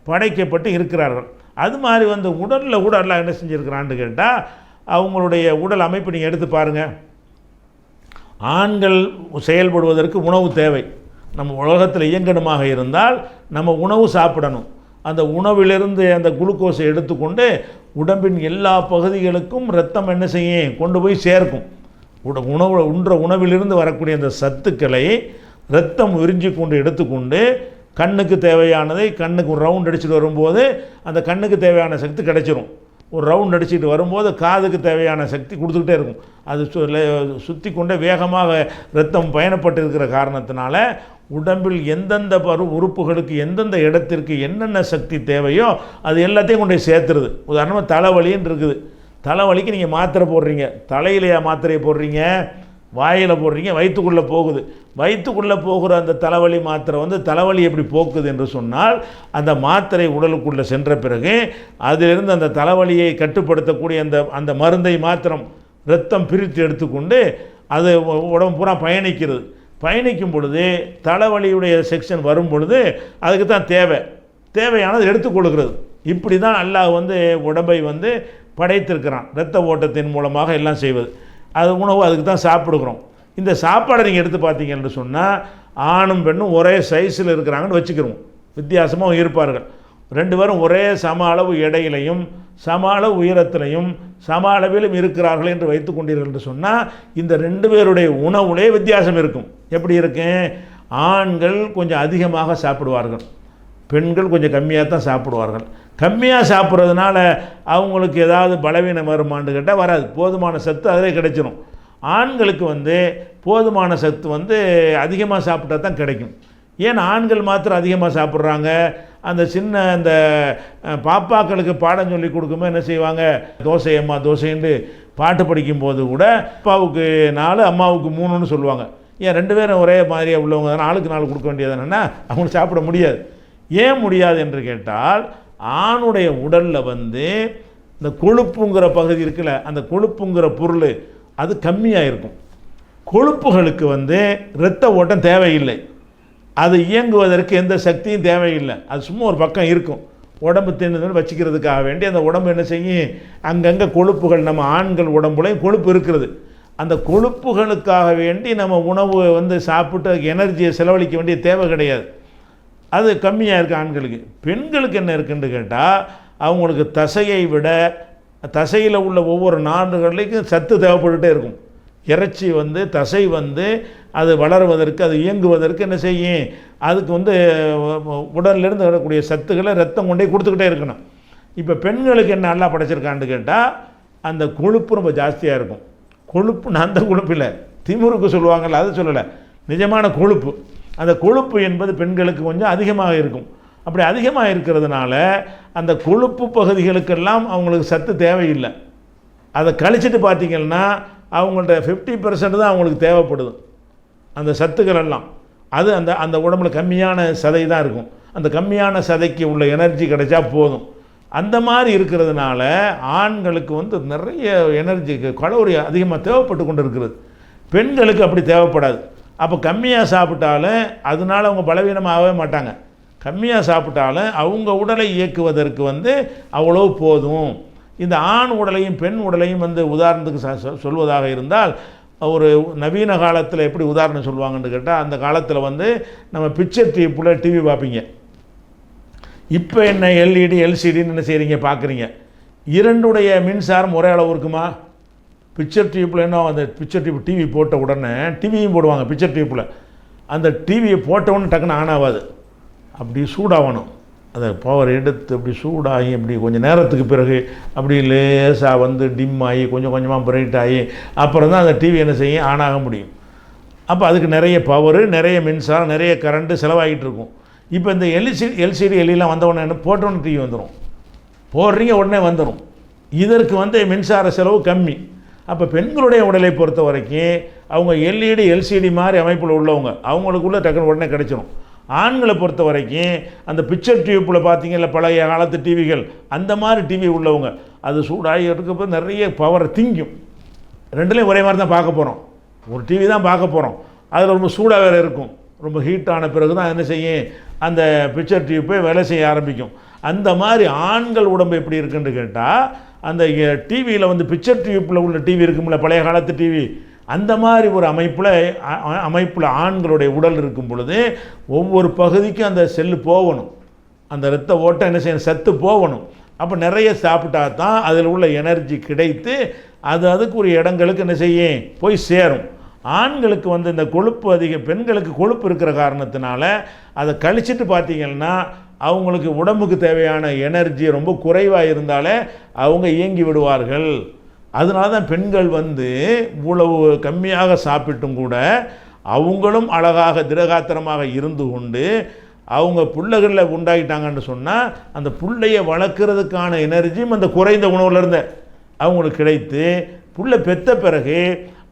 படைக்கப்பட்டு இருக்கிறார்கள். அது மாதிரி வந்து உடலில் கூட எல்லாம் என்ன செஞ்சுருக்கிறான்னு கேட்டால், அவங்களுடைய உடல் அமைப்பு நீங்கள் எடுத்து பாருங்கள். ஆண்கள் செயல்படுவதற்கு உணவு தேவை. நம்ம உலகத்தில் இயங்கணுமாக இருந்தால் நம்ம உணவு சாப்பிடணும். அந்த உணவிலிருந்து அந்த குளுக்கோஸை எடுத்துக்கொண்டு உடம்பின் எல்லா பகுதிகளுக்கும் இரத்தம் என்ன செய்யும், கொண்டு போய் சேர்க்கும். உணவிலிருந்து வரக்கூடிய அந்த சத்துக்களை இரத்தம் உறிஞ்சி கொண்டு எடுத்துக்கொண்டு கண்ணுக்கு தேவையானதை கண்ணுக்கு ஒரு ரவுண்ட் அடிச்சுட்டு வரும்போது அந்த கண்ணுக்கு தேவையான சக்தி கிடைச்சிரும். ஒரு ரவுண்ட் அடிச்சுட்டு வரும்போது காதுக்கு தேவையான சக்தி கொடுத்துக்கிட்டே இருக்கும். அது சுற்றி கொண்டே வேகமாக இரத்தம் பயணப்பட்டு இருக்கிற காரணத்தினால உடம்பில் எந்தெந்த உறுப்புகளுக்கு எந்தெந்த இடத்திற்கு என்னென்ன சக்தி தேவையோ அது எல்லாத்தையும் கொண்டு சேர்த்துருது. உதாரணமாக தலைவலின்னு இருக்குது, தலைவலிக்கு நீங்கள் மாத்திரை போடுறீங்க, தலையிலையா மாத்திரையை போடுறீங்க, வாயில் போடுறீங்க, வயிற்றுக்குள்ளே போகுது. வயிற்றுக்குள்ளே போகிற அந்த தலைவலி மாத்திரை வந்து தலைவலி எப்படி போக்குது என்று சொன்னால், அந்த மாத்திரை உடலுக்குள்ளே சென்ற பிறகு அதிலிருந்து அந்த தலைவலியை கட்டுப்படுத்தக்கூடிய அந்த மருந்தை மாத்திரம் இரத்தம் பிரித்து எடுத்துக்கொண்டு அது உடம்பு பூரா பயணிக்கும் பொழுது தலைவலியுடைய செக்ஷன் வரும் பொழுது அதுக்கு தான் தேவையானது எடுத்துக்கொள்கிறது. இப்படி தான் அல்லாஹ் வந்து உடம்பை வந்து படைத்திருக்கிறான். இரத்த ஓட்டத்தின் மூலமாக எல்லாம் செய்வது. அது உணவு அதுக்கு தான் சாப்பிடுகிறோம். இந்த சாப்பாடை நீங்கள் எடுத்து பார்த்தீங்கன்னு சொன்னால் ஆணும் பெண்ணும் ஒரே சைஸில் இருக்கிறாங்கன்னு வச்சுக்கிறோம். வித்தியாசமாக இருப்பார்கள். ரெண்டு பேரும் ஒரே சம அளவு எடையிலையும் சம அளவு உயரத்திலையும் சம அளவிலும் இருக்கிறார்கள் என்று வைத்து கொண்டீர்கள் என்று சொன்னால் இந்த ரெண்டு பேருடைய உணவுலே வித்தியாசம் இருக்கும். எப்படி இருக்கு? ஆண்கள் கொஞ்சம் அதிகமாக சாப்பிடுவார்கள், பெண்கள் கொஞ்சம் கம்மியாக தான் சாப்பிடுவார்கள். கம்மியாக சாப்பிட்றதுனால அவங்களுக்கு ஏதாவது பலவீனம் வருமானு கேட்டால் வராது. போதுமான சத்து அதிலே கிடைச்சிடும். ஆண்களுக்கு வந்து போதுமான சத்து வந்து அதிகமாக சாப்பிட்டா தான் கிடைக்கும். ஏன் ஆண்கள் மாத்திரம் அதிகமாக சாப்பிட்றாங்க? அந்த சின்ன அந்த பாப்பாக்களுக்கு பாடம் சொல்லி கொடுக்கும்போது என்ன செய்வாங்க, தோசையம்மா தோசைன்னு பாட்டு படிக்கும்போது கூட அப்பாவுக்கு 4 அம்மாவுக்கு 3ன்னு சொல்லுவாங்க. ஏன் ரெண்டு பேரும் ஒரே மாதிரியாக உள்ளவங்க தானே, ஆளுக்கு 4 கொடுக்க வேண்டியது என்னென்னா அவங்களுக்கு சாப்பிட முடியாது. ஏன் முடியாது என்று கேட்டால், ஆணுடைய உடலில் வந்து இந்த கொழுப்புங்கிற பகுதி இருக்குல்ல, அந்த கொழுப்புங்கிற பொருள் அது கம்மியாக இருக்கும். கொழுப்புகளுக்கு வந்து இரத்த ஓட்டம் தேவையில்லை, அது இயங்குவதற்கு எந்த சக்தியும் தேவையில்லை. அது சும்மா ஒரு பக்கம் இருக்கும், உடம்பு தின்னு வச்சுக்கிறதுக்காக வேண்டி அந்த உடம்பு என்ன செய்யும், அங்கங்கே கொழுப்புகள், நம்ம ஆண்கள் உடம்புலையும் கொழுப்பு இருக்கிறது, அந்த கொழுப்புகளுக்காக வேண்டி நம்ம உணவு வந்து சாப்பிட்டு எனர்ஜியை செலவழிக்க வேண்டிய தேவை கிடையாது. அது கம்மியாக இருக்குது ஆண்களுக்கு. பெண்களுக்கு என்ன இருக்குன்னு கேட்டால், அவங்களுக்கு தசையை விட தசையில் உள்ள ஒவ்வொரு நாடுகளுக்கும் சத்து தேவைப்பட்டுகிட்டே இருக்கும். இறைச்சி வந்து தசை வந்து அது வளருவதற்கு, அது இயங்குவதற்கு என்ன செய்யும், அதுக்கு வந்து உடல்லேருந்து வரக்கூடிய சத்துக்களை ரத்தம் கொண்டே கொடுத்துக்கிட்டே இருக்கணும். இப்போ பெண்களுக்கு என்ன நல்லா படைச்சிருக்கான்னு கேட்டால், அந்த கொழுப்பு ரொம்ப ஜாஸ்தியாக இருக்கும். கொழுப்புன்னு அந்த கொழுப்பு இல்லை, திமிருக்கு சொல்லுவாங்கள்ல, அது சொல்லலை, நிஜமான கொழுப்பு. அந்த கொழுப்பு என்பது பெண்களுக்கு கொஞ்சம் அதிகமாக இருக்கும். அப்படி அதிகமாக இருக்கிறதுனால அந்த கொழுப்பு பகுதிகளுக்கெல்லாம் அவங்களுக்கு சத்து தேவையில்லை. அதை கழிச்சிட்டு பார்த்திங்கன்னா அவங்கள்ட்ட 50% தான் அவங்களுக்கு தேவைப்படுது அந்த சத்துக்கள் எல்லாம். அது அந்த அந்த உடம்புல கம்மியான சதை தான் இருக்கும். அந்த கம்மியான சதைக்கு உள்ள எனர்ஜி கிடைச்சா போதும். அந்த மாதிரி இருக்கிறதுனால ஆண்களுக்கு வந்து நிறைய எனர்ஜி, கலோரி அதிகமாக தேவைப்பட்டு கொண்டு இருக்கிறது. பெண்களுக்கு அப்படி தேவைப்படாது. அப்போ கம்மியாக சாப்பிட்டாலும் அதனால் அவங்க பலவீனமாகவே மாட்டாங்க. கம்மியாக சாப்பிட்டாலும் அவங்க உடலை இயக்குவதற்கு வந்து அவ்வளோ போதும். இந்த ஆண் உடலையும் பெண் உடலையும் வந்து உதாரணத்துக்கு சொல்வதாக இருந்தால், ஒரு நவீன காலத்தில் எப்படி உதாரணம் சொல்லுவாங்கன்னு கேட்டால், அந்த காலத்தில் வந்து நம்ம பிக்சர் டியூப்பில் டிவி பார்ப்பீங்க. இப்போ என்ன எல்இடி எல்சிடின்னு என்ன செய்கிறீங்க, பார்க்குறீங்க. இரண்டுடைய மின்சாரம் ஒரே அளவு இருக்குமா? பிக்சர் டியூப்பில் என்ன, அந்த பிக்சர் டியூப் டிவி போட்ட உடனே டிவியும் போடுவாங்க பிக்சர் டியூப்பில். அந்த டிவியை போட்ட உடனே டக்குன்னு ஆன் ஆகாது, அப்படி சூடாகணும். அதை பவர் எடுத்து அப்படி சூடாகி அப்படி கொஞ்சம் நேரத்துக்கு பிறகு அப்படி லேசாக வந்து டிம் ஆகி கொஞ்சம் கொஞ்சமாக பிரைட் ஆகி அப்புறம் தான் அந்த டிவி என்ன செய்யும், ஆன் ஆக முடியும். அப்போ அதுக்கு நிறைய பவரு, நிறைய மின்சாரம், நிறைய கரண்ட்டு செலவாகிட்டு இருக்கும். இப்போ இந்த எல்சிடி எல்லாம் வந்தவுடனே என்ன, போட்டோன்னு டிவி வந்துடும், போடுறீங்க உடனே வந்துடும். இதற்கு வந்து மின்சார செலவு கம்மி. அப்போ பெண்களுடைய உடலை பொறுத்த வரைக்கும் அவங்க எல்இடி எல்சிடி மாதிரி அமைப்பில் உள்ளவங்க, அவங்களுக்குள்ளே டக்குன்னு உடனே கிடைச்சிடும். ஆண்களை பொறுத்த வரைக்கும் அந்த பிக்சர் டியூப்பில் பார்த்தீங்கல்ல, பழைய காலத்து டிவிகள், அந்த மாதிரி டிவி உள்ளவங்க அது சூடாகி இருக்கப்போ நிறைய பவரை திங்கும். ரெண்டுலேயும் ஒரே மாதிரி தான் பார்க்க போகிறோம், ஒரு டிவி தான் பார்க்க போகிறோம். அதில் ரொம்ப சூடாக வேறு இருக்கும். ரொம்ப ஹீட்டான பிறகு தான் என்ன செய்யும், அந்த பிக்சர் டியூப்பை வேலை செய்ய ஆரம்பிக்கும். அந்த மாதிரி ஆண்கள் உடம்பு எப்படி இருக்குன்னு கேட்டால், அந்த டிவியில் வந்து பிக்சர் டியூப்பில் உள்ள டிவி இருக்கும்ல, பழைய காலத்து டிவி, அந்த மாதிரி ஒரு அமைப்பில் ஆண்களுடைய உடல் இருக்கும் பொழுது ஒவ்வொரு பகுதிக்கும் அந்த செல்லு போகணும், அந்த இரத்த ஓட்டம் என்ன செய்யணும், சத்து போகணும். அப்போ நிறைய சாப்பிட்டா தான் அதில் உள்ள எனர்ஜி கிடைத்து அது அதுக்குரிய இடங்களுக்கு என்ன செய்யும், போய் சேரும். ஆண்களுக்கு வந்து இந்த கொழுப்பு அதிகம், பெண்களுக்கு கொழுப்பு இருக்கிற காரணத்தினால அதை கழிச்சிட்டு பார்த்தீங்கன்னா அவங்களுக்கு உடம்புக்கு தேவையான எனர்ஜி ரொம்ப குறைவாக இருந்தாலே அவங்க இயங்கி விடுவார்கள். அதனால தான் பெண்கள் வந்து இவ்வளவு கம்மியாக சாப்பிட்டும் கூட அவங்களும் அழகாக திடகாத்திரமாக இருந்து கொண்டு அவங்க பிள்ளைகளில் உண்டாகிட்டாங்கன்னு சொன்னால் அந்த பிள்ளையை வளர்க்குறதுக்கான எனர்ஜியும் அந்த குறைந்த உணவுலேருந்து அவங்களுக்கு கிடைத்து புள்ளை பெற்ற பிறகு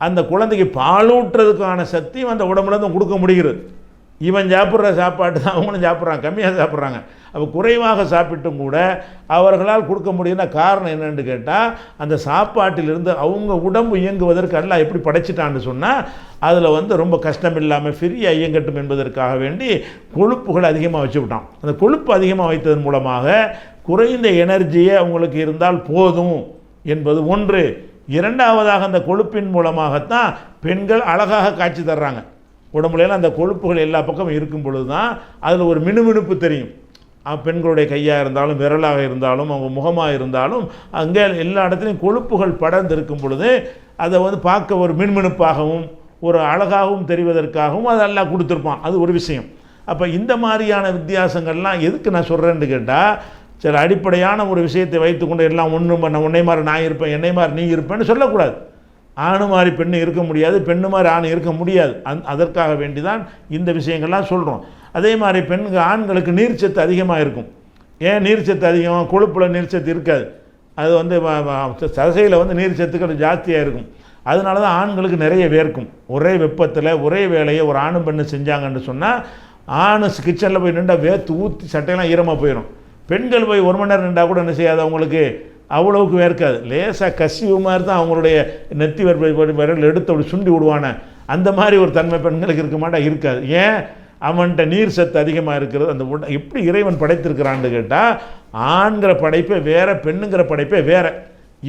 அந்த குழந்தைக்கு பாலூட்டுறதுக்கான சக்தியும் அந்த உடம்புலேருந்து கொடுக்க முடிகிறது. இவன் சாப்பிட்ற சாப்பாட்டு தான் அவங்களும் சாப்பிட்றாங்க, கம்மியாக சாப்பிட்றாங்க. அப்போ குறைவாக சாப்பிட்டும் கூட அவர்களால் கொடுக்க முடியும்னா காரணம் என்னென்னு கேட்டால், அந்த சாப்பாட்டிலிருந்து அவங்க உடம்பு இயங்குவதற்கு எல்லாம் எப்படி படைச்சிட்டான்னு சொன்னால் அதில் வந்து ரொம்ப கஷ்டம் இல்லாமல் ஃப்ரீயாக இயங்கட்டும் என்பதற்காக வேண்டி கொழுப்புகள் அதிகமாக வச்சு விட்டான். அந்த கொழுப்பு அதிகமாக வைத்ததன் மூலமாக குறைந்த எனர்ஜியே அவங்களுக்கு இருந்தால் போதும் என்பது ஒன்று. இரண்டாவதாக அந்த கொழுப்பின் மூலமாகத்தான் பெண்கள் அழகாக காட்சி தர்றாங்க. உடம்புலாம் அந்த கொழுப்புகள் எல்லா பக்கமும் இருக்கும் பொழுது தான் அதில் ஒரு மினுமினுப்பு தெரியும். பெண்களுடைய கையாக இருந்தாலும் விரலாக இருந்தாலும் அவங்க முகமாக இருந்தாலும் அங்கே எல்லா இடத்துலையும் கொழுப்புகள் படர்ந்து இருக்கும் பொழுது அதை வந்து பார்க்க ஒரு மின்மினுப்பாகவும் ஒரு அழகாகவும் தெரிவதற்காகவும் அதெல்லாம் கொடுத்துருப்பான். அது ஒரு விஷயம். அப்போ இந்த மாதிரியான வித்தியாசங்கள்லாம் எதுக்கு நான் சொல்கிறேன்னு கேட்டால், சில அடிப்படையான ஒரு விஷயத்தை வைத்துக்கொண்டு எல்லாம் உன்னை மாதிரி நான் இருப்பேன், என்னை மாதிரி நீ இருப்பேன்னு சொல்லக்கூடாது. ஆணு மாதிரி பெண்ணு இருக்க முடியாது, பெண்ணு மாதிரி ஆண் இருக்க முடியாது. அதற்காக வேண்டி தான் இந்த விஷயங்கள்லாம் சொல்கிறோம். அதே மாதிரி ஆண்களுக்கு நீர்ச்சத்து அதிகமாக இருக்கும். ஏன் நீர்ச்சத்து அதிகமாக? கொழுப்பில் நீர்ச்சத்து இருக்காது. அது வந்து தசையில் வந்து நீர்ச்சத்துக்கள் ஜாஸ்தியாக இருக்கும். அதனால தான் ஆண்களுக்கு நிறைய வேர்க்கும். ஒரே வெப்பத்தில் ஒரே வேலையை ஒரு ஆணும் பெண்ணு செஞ்சாங்கன்னு சொன்னால் ஆணு கிச்சனில் போய் நின்றா வேர்த்து ஊற்றி சட்டையெல்லாம் ஈரமாக போயிடும். பெண்கள் போய் 1 மணி நேரம் நின்றா கூட என்ன செய்யாது, அவங்களுக்கு அவ்வளவுக்கு வேர்க்காது. லேசாக கசிவு மாதிரி தான் அவங்களுடைய நெத்தி விரல் எடுத்து அப்படி சுண்டி விடுவானே, அந்த மாதிரி ஒரு தன்மை பெண்களுக்கு இருக்க மாட்டா, இருக்காது. ஏன்? அவன்கிட்ட நீர் சத்து அதிகமாக இருக்கிறது. அந்த எப்படி இறைவன் படைத்திருக்கிறான்னு கேட்டால், ஆண்கிற படைப்பே வேற, பெண்ணுங்கிற படைப்பே வேற.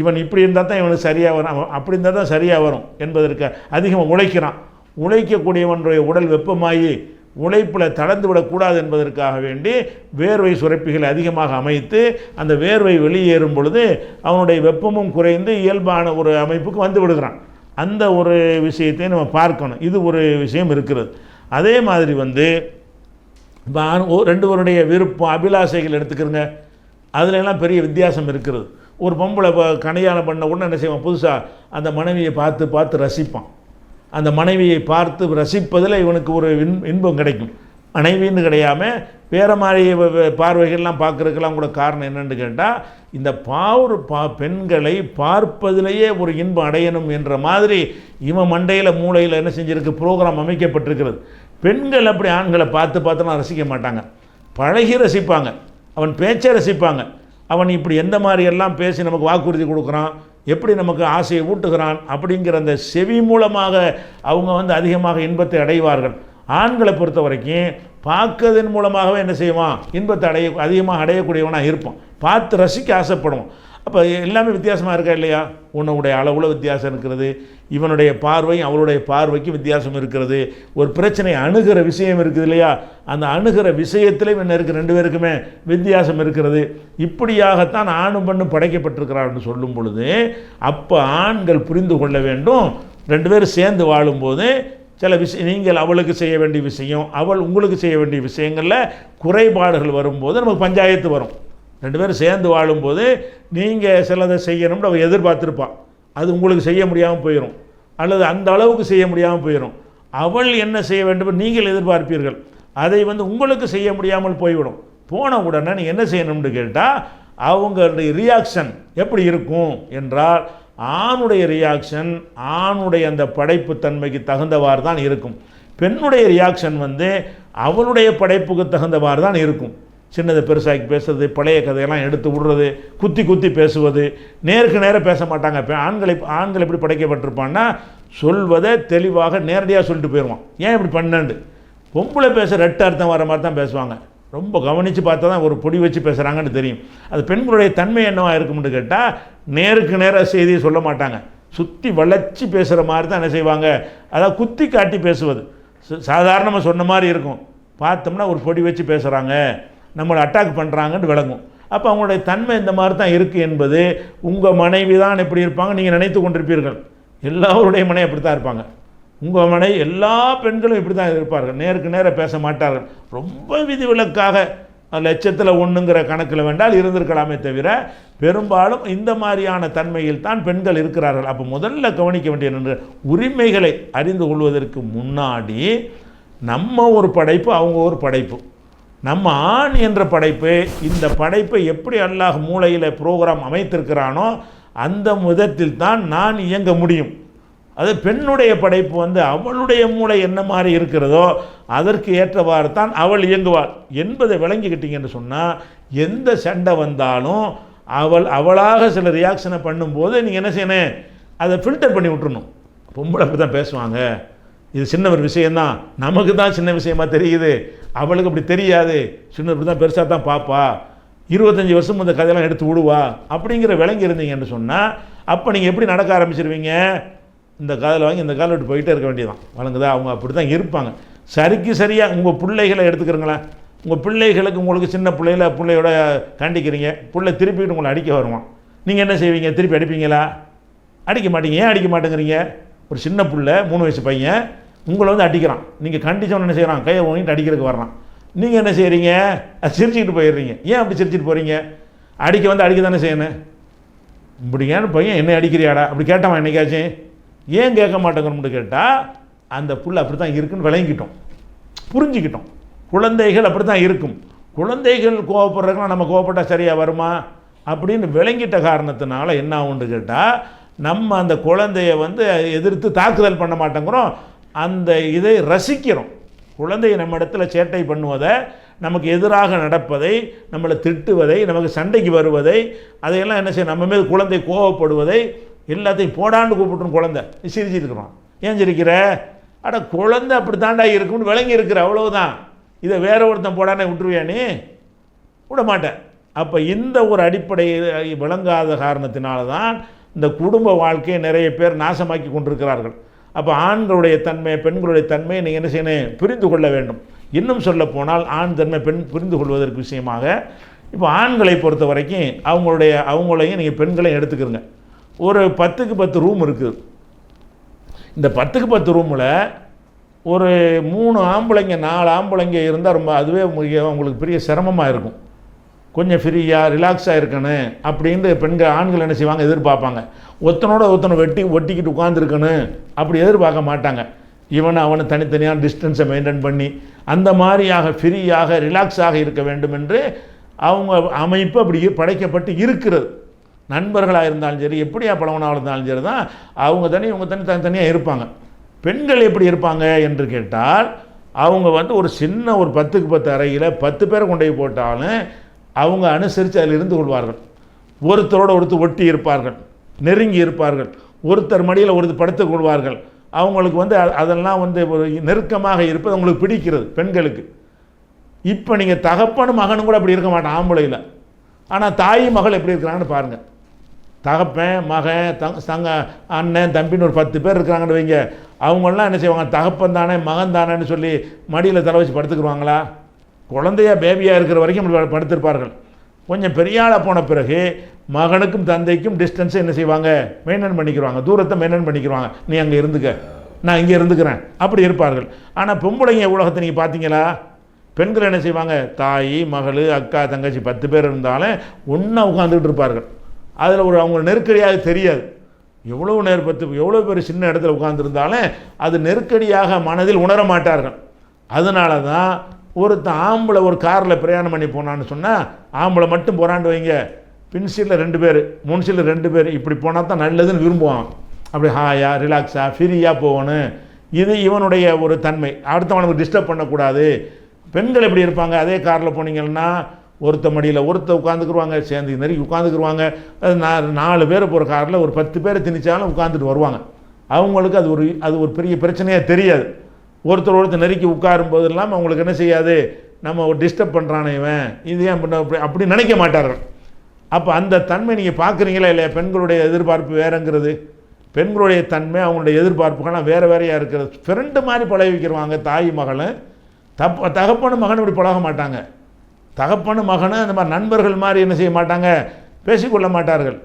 இவன் இப்படி இருந்தால் தான் இவனுக்கு சரியாக வரும், அவன் அப்படி இருந்தால் தான் சரியாக வரும் என்பதற்கு அதிகமாக உழைக்கிறான். உழைக்கக்கூடியவனுடைய உடல் வெப்பமாகி உழைப்பில் தளர்ந்து விடக்கூடாது என்பதற்காக வேண்டி வேர்வை சுரப்பிகளை அதிகமாக அமைத்து அந்த வேர்வை வெளியேறும் பொழுது அவனுடைய வெப்பமும் குறைந்து இயல்பான ஒரு அமைப்புக்கு வந்து விடுகிறான். அந்த ஒரு விஷயத்தை நம்ம பார்க்கணும். இது ஒரு விஷயம் இருக்கிறது. அதே மாதிரி இப்போ ரெண்டுவருடைய விருப்பம் அபிலாசைகள் எடுத்துக்கிறங்க, அதுலெல்லாம் பெரிய வித்தியாசம் இருக்கிறது. ஒரு பொம்பளை கல்யாணம் பண்ண உடனே என்ன செய்வான், புதுசாக அந்த மனைவியை பார்த்து பார்த்து ரசிப்பான். அந்த மனைவியை பார்த்து ரசிப்பதில் இவனுக்கு ஒரு இன்பம் கிடைக்கும். மனைவின்னு கிடையாமல் வேறு மாதிரி பார்வைகள்லாம் பார்க்குறதுக்கெல்லாம் கூட காரணம் என்னென்னு கேட்டால், இந்த பெண்களை பார்ப்பதிலேயே ஒரு இன்பம் அடையணும் என்ற மாதிரி இவன் மண்டையில் மூளையில் என்ன செஞ்சுருக்கு, ப்ரோக்ராம் அமைக்கப்பட்டிருக்கிறது. பெண்கள் அப்படி ஆண்களை பார்த்து பார்த்துலாம் ரசிக்க மாட்டாங்க, பழகி ரசிப்பாங்க. அவன் பேச்சை ரசிப்பாங்க. அவன் இப்படி எந்த மாதிரி எல்லாம் பேசி நமக்கு வாக்குறுதி கொடுக்குறான், எப்படி நமக்கு ஆசையை ஊட்டுகிறான் அப்படிங்கிற அந்த செவி மூலமாக அவங்க அதிகமாக இன்பத்தை அடைவார்கள். ஆண்களை பொறுத்த வரைக்கும் பார்க்கறதன் மூலமாகவே என்ன செய்வான், இன்பத்தை அதிகமாக அடையக்கூடியவனாக இருப்பான். பார்த்து ரசிக்க ஆசைப்படுவோம். அப்போ எல்லாமே வித்தியாசமாக இருக்கா இல்லையா? உன்னுடைய அளவில் வித்தியாசம் இருக்கிறது, இவனுடைய பார்வையும் அவளுடைய பார்வைக்கு வித்தியாசம் இருக்கிறது, ஒரு பிரச்சனை அணுகிற விஷயம் இருக்குது இல்லையா, அந்த அணுகிற விஷயத்திலே என்ன இருக்குது, ரெண்டு பேருக்குமே வித்தியாசம் இருக்கிறது. இப்படியாகத்தான் ஆணும் பெண்ணும் படைக்கப்பட்டிருக்கிறார்னு சொல்லும் பொழுது அப்போ ஆண்கள் புரிந்து கொள்ள வேண்டும், ரெண்டு பேரும் சேர்ந்து வாழும்போது சில விஷயம் நீங்கள் அவளுக்கு செய்ய வேண்டிய விஷயம், அவள் உங்களுக்கு செய்ய வேண்டிய விஷயங்களில் குறைபாடுகள் வரும்போது நமக்கு பஞ்சாயத்து வரும். ரெண்டு பேரும் சேர்ந்து வாழும்போது நீங்கள் சிலதை செய்யணும்னு அவள் எதிர்பார்த்துருப்பாள், அது உங்களுக்கு செய்ய முடியாமல் போயிடும், அல்லது அந்த அளவுக்கு செய்ய முடியாமல் போயிடும். அவள் என்ன செய்ய வேண்டும் நீங்கள் எதிர்பார்ப்பீர்கள், அதை உங்களுக்கு செய்ய முடியாமல் போய்விடும். போன உடனே நீங்கள் என்ன செய்யணும்னு கேட்டால் அவங்களுடைய ரியாக்ஷன் எப்படி இருக்கும் என்றால், ஆணுடைய ரியாக்ஷன் ஆணுடைய அந்த படைப்பு தன்மைக்கு தகுந்தவாறு தான் இருக்கும். பெண்ணுடைய ரியாக்ஷன் அவளுடைய படைப்புக்கு தகுந்தவாறு தான் இருக்கும். சின்னதை பெருசாக்கி பேசுறது, பழைய கதையெல்லாம் எடுத்து விடுறது, குத்தி குத்தி பேசுவது, நேருக்கு நேராக பேச மாட்டாங்க. ஆண்கள் எப்படி படைக்கப்பட்டிருப்பான்னா சொல்வதை தெளிவாக நேரடியாக சொல்லிட்டு போயிடுவான். ஏன் இப்படி பண்ணண்டு, பொம்பளை பேச ரெட்ட அர்த்தம் வர மாதிரி தான் பேசுவாங்க. ரொம்ப கவனித்து பார்த்தா தான் ஒரு பொடி வச்சு பேசுகிறாங்கன்னு தெரியும். அது பெண்களுடைய தன்மை என்னவாக இருக்கும்னு கேட்டால், நேருக்கு நேராக செய்தியை சொல்ல மாட்டாங்க, சுற்றி வளைச்சி பேசுகிற மாதிரி தான் என்ன செய்வாங்க, அதாவது குத்தி காட்டி பேசுவது. சாதாரணமாக சொன்ன மாதிரி இருக்கும், பார்த்தோம்னா ஒரு பொடி வச்சு பேசுகிறாங்க, நம்மளை அட்டாக் பண்ணுறாங்கன்னு விளங்கும். அப்போ அவங்களுடைய தன்மை இந்த மாதிரி தான் இருக்குது என்பது உங்கள் மனைவி தான் எப்படி இருப்பாங்க நீங்கள் நினைத்து கொண்டிருப்பீர்கள். எல்லாருடைய மனைவி அப்படி தான் இருப்பாங்க. உங்கள் மனைவி எல்லா பெண்களும் இப்படி தான் இருப்பார்கள், நேருக்கு நேராக பேச மாட்டார்கள். ரொம்ப விதிவிலக்காக லட்சத்தில் ஒன்றுங்கிற கணக்கில் வேண்டால் இருந்திருக்கலாமே தவிர பெரும்பாலும் இந்த மாதிரியான தன்மையில் தான் பெண்கள் இருக்கிறார்கள். அப்போ முதல்ல கவனிக்க வேண்டிய உரிமைகளை அறிந்து கொள்வதற்கு முன்னாடி நம்ம ஒரு படைப்பு, அவங்க ஒரு படைப்பு. நம்ம ஆண் என்ற படைப்பு, இந்த படைப்பை எப்படி அல்லாஹ் மூளையில் ப்ரோக்ராம் அமைத்திருக்கிறானோ அந்த விதத்தில் தான் நான் இயங்க முடியும். அது பெண்ணுடைய படைப்பு அவளுடைய மூளை என்ன மாதிரி இருக்கிறதோ அதற்கு ஏற்றவாறு தான் அவள் இயங்குவாள் என்பதை விளங்கிக்கிட்டீங்கன்னு சொன்னால், எந்த சண்டை வந்தாலும் அவளாக சில ரியாக்ஷனை பண்ணும்போது நீங்கள் என்ன செய்யணும், அதை ஃபில்டர் பண்ணி விட்டுறணும். பொம்பளை அப்படி தான் பேசுவாங்க, இது சின்ன ஒரு விஷயந்தான், நமக்கு தான் சின்ன விஷயமா தெரியுது, அவளுக்கு அப்படி தெரியாது, சின்ன இப்படி தான் பெருசாக தான் பார்ப்பா, 25 வருஷம் இந்த கதையெல்லாம் எடுத்து விடுவா அப்படிங்கிற விளங்கி இருந்தீங்கன்னு சொன்னால், அப்போ நீங்கள் எப்படி நடக்க ஆரம்பிச்சிருவீங்க, இந்த காதில் வாங்கி இந்த காலை விட்டு போயிட்டே இருக்க வேண்டியதான். வழங்குதா? அவங்க அப்படி தான் இருப்பாங்க. சரிக்கு சரியாக உங்கள் பிள்ளைகளை எடுத்துக்கிறங்களேன், உங்கள் பிள்ளைகளுக்கு உங்களுக்கு சின்ன பிள்ளையோட கண்டிக்கிறீங்க, பிள்ளை திருப்பிட்டு உங்களை அடிக்க வருவான், நீங்கள் என்ன செய்வீங்க, திருப்பி அடிப்பீங்களா? அடிக்க மாட்டீங்க. ஏன் அடிக்க மாட்டேங்கிறீங்க? ஒரு சின்ன பிள்ளை 3 வயசு பையன் உங்களை அடிக்கிறான், நீங்கள் கண்டிச்சவன் என்ன செய்கிறான், கையை ஓங்கிட்டு அடிக்கிறதுக்கு வர்றான், நீங்கள் என்ன செய்கிறீங்க, அது சிரிச்சுக்கிட்டு போயிடுறீங்க. ஏன் அப்படி சிரிச்சுட்டு போகிறீங்க? அடிக்க தானே செய்யணும். இப்படியான பையன் என்ன அடிக்கிறியாடா அப்படி கேட்டான் என்னைக்காச்சும்? ஏன் கேட்க மாட்டேங்கிறோம்னு கேட்டால், அந்த புள்ள அப்படி தான் இருக்குன்னு விளங்கிட்டோம், புரிஞ்சுக்கிட்டோம். குழந்தைகள் அப்படி தான் இருக்கும். குழந்தைகள் கோவப்படுறதுக்குலாம் நம்ம கோவப்பட்டால் சரியாக வருமா அப்படின்னு விளங்கிட்ட காரணத்தினால என்ன ஆகும்னு கேட்டால், நம்ம அந்த குழந்தைய எதிர்த்து தாக்குதல் பண்ண மாட்டேங்கிறோம், அந்த இதை ரசிக்கிறோம். குழந்தையை நம்ம இடத்துல சேட்டை பண்ணுவதை, நமக்கு எதிராக நடப்பதை, நம்மளை திட்டுவதை, நமக்கு சண்டைக்கு வருவதை, அதையெல்லாம் என்ன செய்ய, நம்ம மீது குழந்தை கோவப்படுவதை எல்லாத்தையும் போடாண்டு கூப்பிட்டுரும். குழந்தை சிரிச்சிருக்கிறோம். ஏன் சிரிக்கிற? அட குழந்தை அப்படி தாண்டா இருக்கும்னு விளங்கி இருக்கிற, அவ்வளவுதான். இதை வேற ஒருத்தன் போடானே விட்டுருவியா? நீ விட மாட்டேன். அப்போ இந்த ஒரு அடிப்படை விளங்காத காரணத்தினால தான் இந்த குடும்ப வாழ்க்கையை நிறைய பேர் நாசமாக்கி கொண்டிருக்கிறார்கள். அப்போ ஆண்களுடைய தன்மை பெண்களுடைய தன்மையை நீங்கள் என்ன செய்யணும், புரிந்து கொள்ள வேண்டும். இன்னும் சொல்ல போனால் ஆண் தன்மை பெண் புரிந்து கொள்வதற்கு விஷயமாக இப்போ ஆண்களை பொறுத்த வரைக்கும் அவங்களையும் நீங்கள் பெண்களையும் எடுத்துக்கிறங்க. ஒரு 10க்கு 10 ரூம் இருக்குது. இந்த 10க்கு 10 ரூமில் ஒரு 3 ஆம்பளைங்க 4 ஆம்பளைங்க இருந்தால் ரொம்ப அதுவே உங்களுக்கு பெரிய சிரமமாக இருக்கும். கொஞ்சம் ஃப்ரீயாக ரிலாக்ஸாக இருக்கணும் அப்படின்னு ஆண்கள் என்ன செய்வாங்க, எதிர்பார்ப்பாங்க. ஒருத்தனை ஒட்டிக்கிட்டு உட்காந்துருக்கணும் அப்படி எதிர்பார்க்க மாட்டாங்க. அவனை தனித்தனியாக டிஸ்டன்ஸை மெயின்டைன் பண்ணி அந்த மாதிரியாக ஃப்ரீயாக ரிலாக்ஸாக இருக்க வேண்டும் என்று அவங்க அமைப்பு அப்படி படைக்கப்பட்டு இருக்கிறது. நண்பர்களாக இருந்தாலும் சரி, எப்படியா பழவனாக இருந்தாலும் சரி தான் அவங்க தனித்தனியாக இருப்பாங்க. பெண்கள் எப்படி இருப்பாங்க என்று கேட்டால் அவங்க ஒரு சின்ன ஒரு 10க்கு 10 அறையில் 10 பேரை கொண்டு போய் போட்டாலும் அவங்க அனுசரித்து அதில் இருந்து கொள்வார்கள். ஒருத்தரோடு ஒருத்தர் ஒட்டி இருப்பார்கள், நெருங்கி இருப்பார்கள், ஒருத்தர் மடியில் ஒருத்தர் படுத்துக் கொள்வார்கள். அவங்களுக்கு அதெல்லாம் ஒரு நெருக்கமாக இருப்பது அவங்களுக்கு பிடிக்கிறது பெண்களுக்கு. இப்போ நீங்கள் தகப்பனும் மகனும் கூட அப்படி இருக்க மாட்டான் ஆம்பளையில். ஆனால் தாய் மகள் எப்படி இருக்கிறாங்கன்னு பாருங்கள். தகப்பன் மகன் தங்க அண்ணன் தம்பின்னு ஒரு 10 பேர் இருக்கிறாங்கன்னு வைங்க. அவங்களாம் என்ன செய்வாங்க, தகப்பன் தானே மகன் தானேன்னு சொல்லி மடியில் தலை வச்சு படுத்துக்குருவாங்களா? குழந்தையாக பேபியாக இருக்கிற வரைக்கும் படுத்திருப்பார்கள். கொஞ்சம் பெரியாளாக போன பிறகு மகனுக்கும் தந்தைக்கும் டிஸ்டன்ஸை என்ன செய்வாங்க, மெயின்டைன் பண்ணிக்கிறாங்க, தூரத்தை மெயின்டைன் பண்ணிக்கிறாங்க. நீ அங்கே இருந்துக்க, நான் இங்கே இருந்துக்கிறேன், அப்படி இருப்பார்கள். ஆனால் பொம்பளைங்க உலகத்தை நீங்கள் பார்த்தீங்களா? பெண்கள் என்ன செய்வாங்க, தாய் மகள் அக்கா தங்கச்சி 10 பேர் இருந்தாலும் ஒன்றா உட்காந்துக்கிட்டு இருப்பார்கள். அதில் அவங்க நெருக்கடியாக தெரியாது. எவ்வளோ பேர் சின்ன இடத்துல உட்காந்துருந்தாலும் அது நெருக்கடியாக மனதில் உணர மாட்டார்கள். அதனால தான் ஆம்பளை ஒரு காரில் பிரயாணம் பண்ணி போனான்னு சொன்னால் ஆம்பளை மட்டும் போகிறான்னு வைங்க, பின் சீட்டில் 2 பேர் 3 சீட்டில் 2 பேர் இப்படி போனால் தான் நல்லதுன்னு விரும்புவான். அப்படி ஹாயாக ரிலாக்ஸாக ஃப்ரீயாக போகணும். இது இவனுடைய ஒரு தன்மை. அடுத்தவனுக்கு டிஸ்டர்ப் பண்ணக்கூடாது. பெண்கள் எப்படி இருப்பாங்க, அதே காரில் போனீங்கன்னா ஒருத்த மடியில் ஒருத்த உட்காந்துக்குருவாங்க, சேர்ந்து நெருக்கி உட்காந்துக்குருவாங்க. அது 4 பேர் போகிற காரில் ஒரு 10 பேர் திணிச்சாலும் உட்காந்துட்டு வருவாங்க. அவங்களுக்கு அது ஒரு பெரிய பிரச்சனையாக தெரியாது. ஒருத்தர் நெருக்கி உட்காரும் போது இல்லாமல் அவங்களுக்கு என்ன செய்யாது, நம்ம ஒரு டிஸ்டர்ப் பண்ணுறானே இவன் இது ஏன் பண்ண அப்படி நினைக்க மாட்டார்கள். அப்போ அந்த தன்மை நீங்கள் பார்க்குறீங்களா இல்லையா? பெண்களுடைய எதிர்பார்ப்பு வேறுங்கிறது, பெண்களுடைய தன்மை அவங்களுடைய எதிர்பார்ப்புகள்லாம் வேறையாக இருக்கிறது. ஃப்ரெண்டு மாதிரி பழகி வைக்கிறவாங்க தாய் மகளும். தகப்பனு மகன் இப்படி பழக மாட்டாங்க. தகப்பனு மகனும் அந்த மாதிரி நண்பர்கள் மாதிரி என்ன செய்ய மாட்டாங்க, பேசிக்கொள்ள மாட்டார்கள்.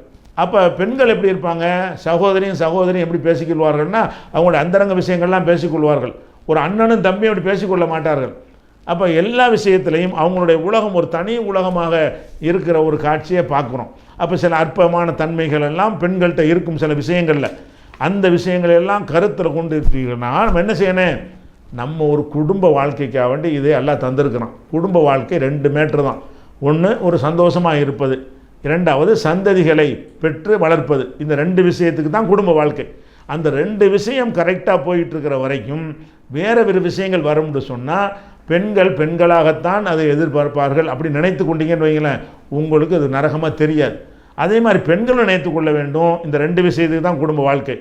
அப்போ பெண்கள் எப்படி இருப்பாங்க, சகோதரியும் எப்படி பேசிக்கொள்வார்கள்னா அவங்களுடைய அந்தரங்க விஷயங்கள்லாம் பேசிக்கொள்வார்கள். ஒரு அண்ணனும் தம்பியும் அப்படி பேசிக்கொள்ள மாட்டார்கள். அப்போ எல்லா விஷயத்திலையும் அவங்களுடைய உலகம் ஒரு தனி உலகமாக இருக்கிற ஒரு காட்சியை பார்க்குறோம். அப்போ சில அற்பமான தன்மைகள் எல்லாம் பெண்கள்கிட்ட இருக்கும். சில விஷயங்களில் அந்த விஷயங்களெல்லாம் கருத்தில் கொண்டு இருக்கீங்கன்னா நம்ம என்ன செய்யணும், நம்ம ஒரு குடும்ப வாழ்க்கைக்காக வேண்டி இதே எல்லாம் தந்திருக்கிறோம். குடும்ப வாழ்க்கை 2 மேட்ரு தான். ஒன்று ஒரு சந்தோஷமாக இருப்பது, 2வது சந்ததிகளை பெற்று வளர்ப்பது. இந்த 2 விஷயத்துக்கு தான் குடும்ப வாழ்க்கை. அந்த 2 விஷயம் கரெக்டாக போயிட்டுருக்கிற வரைக்கும் வேறு விஷயங்கள் வரும்னு சொன்னால் பெண்களாகத்தான் அதை எதிர்பார்ப்பார்கள். அப்படி நினைத்து கொண்டீங்கன்னு வைங்களேன், உங்களுக்கு அது நரகமாக தெரியாது. அதே மாதிரி பெண்களும் நினைத்து கொள்ள வேண்டும், இந்த 2 விஷயத்துக்கு தான் குடும்ப வாழ்க்கை.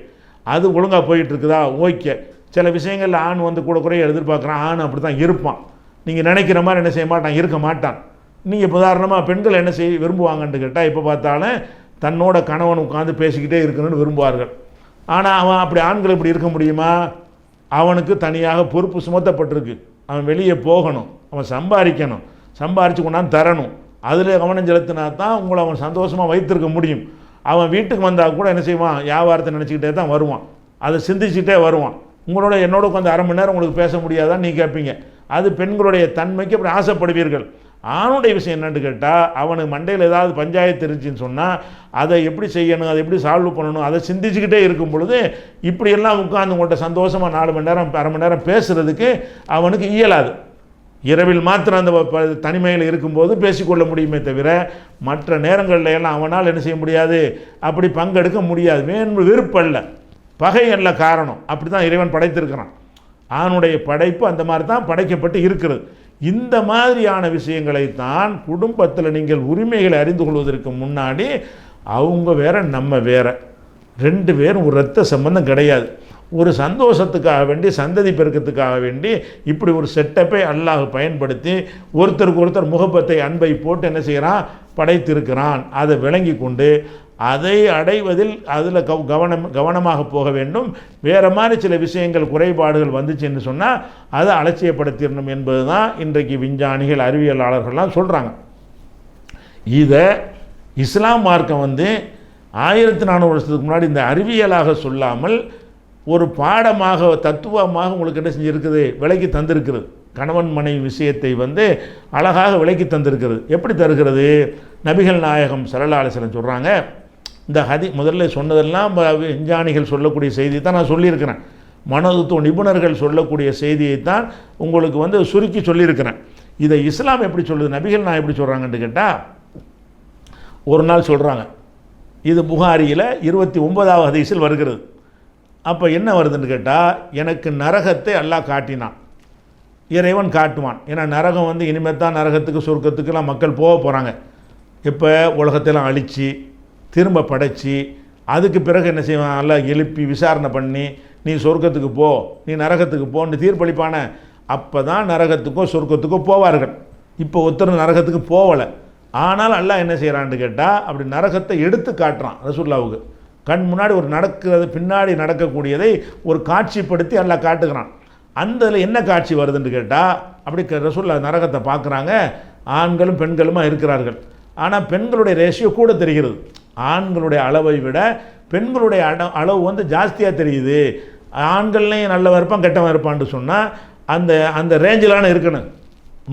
அது ஒழுங்காக போயிட்டுருக்குதா, ஓகே. சில விஷயங்களில் ஆண் கூட குறைய எதிர்பார்க்குறான், ஆண் அப்படி தான் இருப்பான். நீங்கள் நினைக்கிற மாதிரி என்ன செய்ய மாட்டான், இருக்க மாட்டான். நீங்கள் உதாரணமாக பெண்கள் என்ன விரும்புவாங்கன்னு கேட்டால், இப்போ பார்த்தாலும் தன்னோட கணவன் உட்காந்து பேசிக்கிட்டே இருக்கணும்னு விரும்புவார்கள். ஆனால் அவன் அப்படி ஆண்கள் இப்படி இருக்க முடியுமா? அவனுக்கு தனியாக பொறுப்பு சுமத்தப்பட்டிருக்கு. அவன் வெளியே போகணும், அவன் சம்பாதிக்கணும், சம்பாரித்து கொண்டாந்து தரணும். அதில் கவனம் செலுத்தினா தான் உங்களை அவன் சந்தோஷமாக வைத்திருக்க முடியும். அவன் வீட்டுக்கு வந்தால் கூட என்ன செய்வான், வியாபாரத்தை நினச்சிக்கிட்டே தான் வருவான், அதை சிந்திச்சுட்டே வருவான். என்னோட உட்காந்து 1/2 மணி நேரம் உங்களுக்கு பேச முடியாதான்னு நீங்கள் கேட்பீங்க. அது பெண்களுடைய தன்மைக்கு அப்படி ஆசைப்படுவீர்கள். ஆணுடைய விஷயம் என்னென்னு கேட்டால், அவனுக்கு மண்டையில் ஏதாவது பஞ்சாயத்து இருந்துச்சின்னு சொன்னால் அதை எப்படி செய்யணும், அதை எப்படி சால்வ் பண்ணணும், அதை சிந்திச்சுக்கிட்டே இருக்கும் பொழுது இப்படியெல்லாம் உட்காந்து உங்கள்கிட்ட சந்தோஷமாக 4 மணி நேரம் 1/2 மணி நேரம் பேசுகிறதுக்கு அவனுக்கு இயலாது. இரவில் மாத்திரம் அந்த தனிமையில் இருக்கும்போது பேசிக்கொள்ள முடியுமே தவிர மற்ற நேரங்களில் எல்லாம் அவனால் என்ன செய்ய முடியாது, அப்படி பங்கெடுக்க முடியாது. விருப்பல்ல, பகை அல்ல காரணம். அப்படி தான் இறைவன் படைத்திருக்கிறான். ஆணுடைய படைப்பு அந்த மாதிரி தான் படைக்கப்பட்டு இருக்கிறது. இந்த மாதிரியான விஷயங்களைத்தான் குடும்பத்தில் நீங்கள் உரிமைகளை அறிந்து கொள்வதற்கு முன்னாடி அவங்க வேற நம்ம வேற, 2 பேரும் ஒரு இரத்த சம்பந்தம் கிடையாது. ஒரு சந்தோஷத்துக்காக வேண்டி, சந்ததி பெருக்கத்துக்காக வேண்டி இப்படி ஒரு செட்டப்பை அல்லாஹ் பயன்படுத்தி ஒருத்தருக்கு ஒருத்தர் முகப்பத்தை அன்பை போட்டு என்ன செய்கிறான், படைத்திருக்கிறான். அதை விளங்கி கொண்டு அதை அடைவதில் அதில் கவனமாக போக வேண்டும். வேறு மாதிரி சில விஷயங்கள் குறைபாடுகள் வந்துச்சுன்னு சொன்னால் அதை அலட்சியப்படுத்திடணும் என்பது தான் இன்றைக்கு விஞ்ஞானிகள் அறிவியலாளர்கள்லாம் சொல்கிறாங்க. இதை இஸ்லாம் மார்க்கம் 1400 வருஷத்துக்கு முன்னாடி இந்த அறிவியலாக சொல்லாமல் ஒரு பாடமாக தத்துவமாக உங்களுக்கு என்ன செஞ்சுருக்குது, விலைக்கு தந்திருக்கிறது. கணவன் மனைவி விஷயத்தை அழகாக விலைக்கு தந்திருக்கிறது. எப்படி தருகிறது? நபிகள் நாயகம் ஸல்லல்லாஹு அலைஹி வஸல்லம் சொல்கிறாங்க, இந்த முதல்ல சொன்னதெல்லாம் விஞ்ஞானிகள் சொல்லக்கூடிய செய்தி தான் நான் சொல்லியிருக்கிறேன். மனோதத்துவ நிபுணர்கள் சொல்லக்கூடிய செய்தியை தான் உங்களுக்கு சுருக்கி சொல்லியிருக்கிறேன். இதை இஸ்லாம் எப்படி சொல்லுது, நபிகள் நான் எப்படி சொல்கிறாங்கன்னு கேட்டால், ஒரு நாள் சொல்கிறாங்க, இது புகாரியில் 29வது ஹதீஸில் வருகிறது. அப்போ என்ன வருதுன்னு கேட்டால், எனக்கு நரகத்தை அல்லாஹ் காட்டினான், இறைவன் காட்டுவான். ஏன்னா நரகம் இனிமேல் தான் நரகத்துக்கு சொர்க்கத்துக்கெல்லாம் மக்கள் போக போகிறாங்க. இப்போ உலகத்தெல்லாம் அழித்து திரும்ப படைச்சி அதுக்கு பிறகு என்ன செய்வான், எல்லாம் எழுப்பி விசாரணை பண்ணி நீ சொர்க்கத்துக்கு போ, நீ நரகத்துக்கு போன்னு தீர்ப்பளிப்பான. அப்போ தான் நரகத்துக்கோ சொர்க்கத்துக்கோ போவார்கள். இப்போ ஒருத்தர் நரகத்துக்கு போகலை. ஆனால் அல்லாஹ் என்ன செய்கிறான்னு கேட்டால், அப்படி நரகத்தை எடுத்து காட்டுறான் ரசூலுல்லாஹ்வுக்கு. கண் முன்னாடி ஒரு நடக்கிறது, பின்னாடி நடக்கக்கூடியதை ஒரு காட்சிப்படுத்தி அல்லாஹ் காட்டுகிறான். அந்த என்ன காட்சி வருதுன்னு கேட்டால், அப்படி ரசூலுல்லாஹ் நரகத்தை பார்க்குறாங்க. ஆண்களும் பெண்களுமா இருக்கிறார்கள். ஆனால் பெண்களுடைய ரேஷியோ கூட தெரிகிறது. ஆண்களுடைய அளவை விட பெண்களுடைய அளவு ஜாஸ்தியாக தெரியுது. ஆண்கள்லையும் நல்லவன் இருப்பான் கெட்டவன் இருப்பான்னு சொன்னால் அந்த ரேஞ்சிலான இருக்கணும்.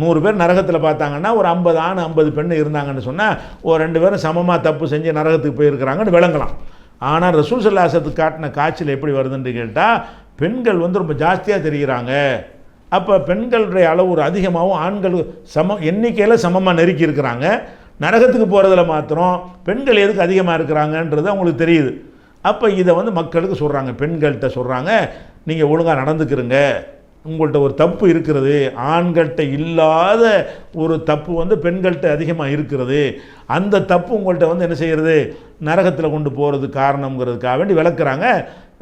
100 பேர் நரகத்தில் பார்த்தாங்கன்னா ஒரு 50 ஆண் 50 பெண் இருந்தாங்கன்னு சொன்னால் ஒரு 2 பேரும் சமமாக தப்பு செஞ்சு நரகத்துக்கு போயிருக்கிறாங்கன்னு விளங்கலாம். ஆனால் ரசூல் ஸல்லல்லாஹு அலைஹி வஸல்லம் காட்டின காட்சியில் எப்படி வருதுன்னு கேட்டால், பெண்கள் ரொம்ப ஜாஸ்தியாக தெரிகிறாங்க. அப்போ பெண்களுடைய அளவு ஒரு அதிகமாகவும் ஆண்கள் எண்ணிக்கையில் சமமாக நெருக்கி இருக்கிறாங்க. நரகத்துக்கு போகிறதுல மாத்திரம் பெண்கள் எதுக்கு அதிகமாக இருக்கிறாங்கன்றது அவங்களுக்கு தெரியுது. அப்போ இதை மக்களுக்கு சொல்கிறாங்க, பெண்கள்கிட்ட சொல்கிறாங்க, நீங்கள் ஒழுங்காக நடந்துக்கிறங்க, உங்கள்கிட்ட ஒரு தப்பு இருக்கிறது, ஆண்கள்கிட்ட இல்லாத ஒரு தப்பு பெண்கள்கிட்ட அதிகமாக இருக்கிறது. அந்த தப்பு உங்கள்கிட்ட என்ன செய்கிறது, நரகத்தில் கொண்டு போகிறது காரணங்கிறதுக்காக வேண்டி விளக்குறாங்க.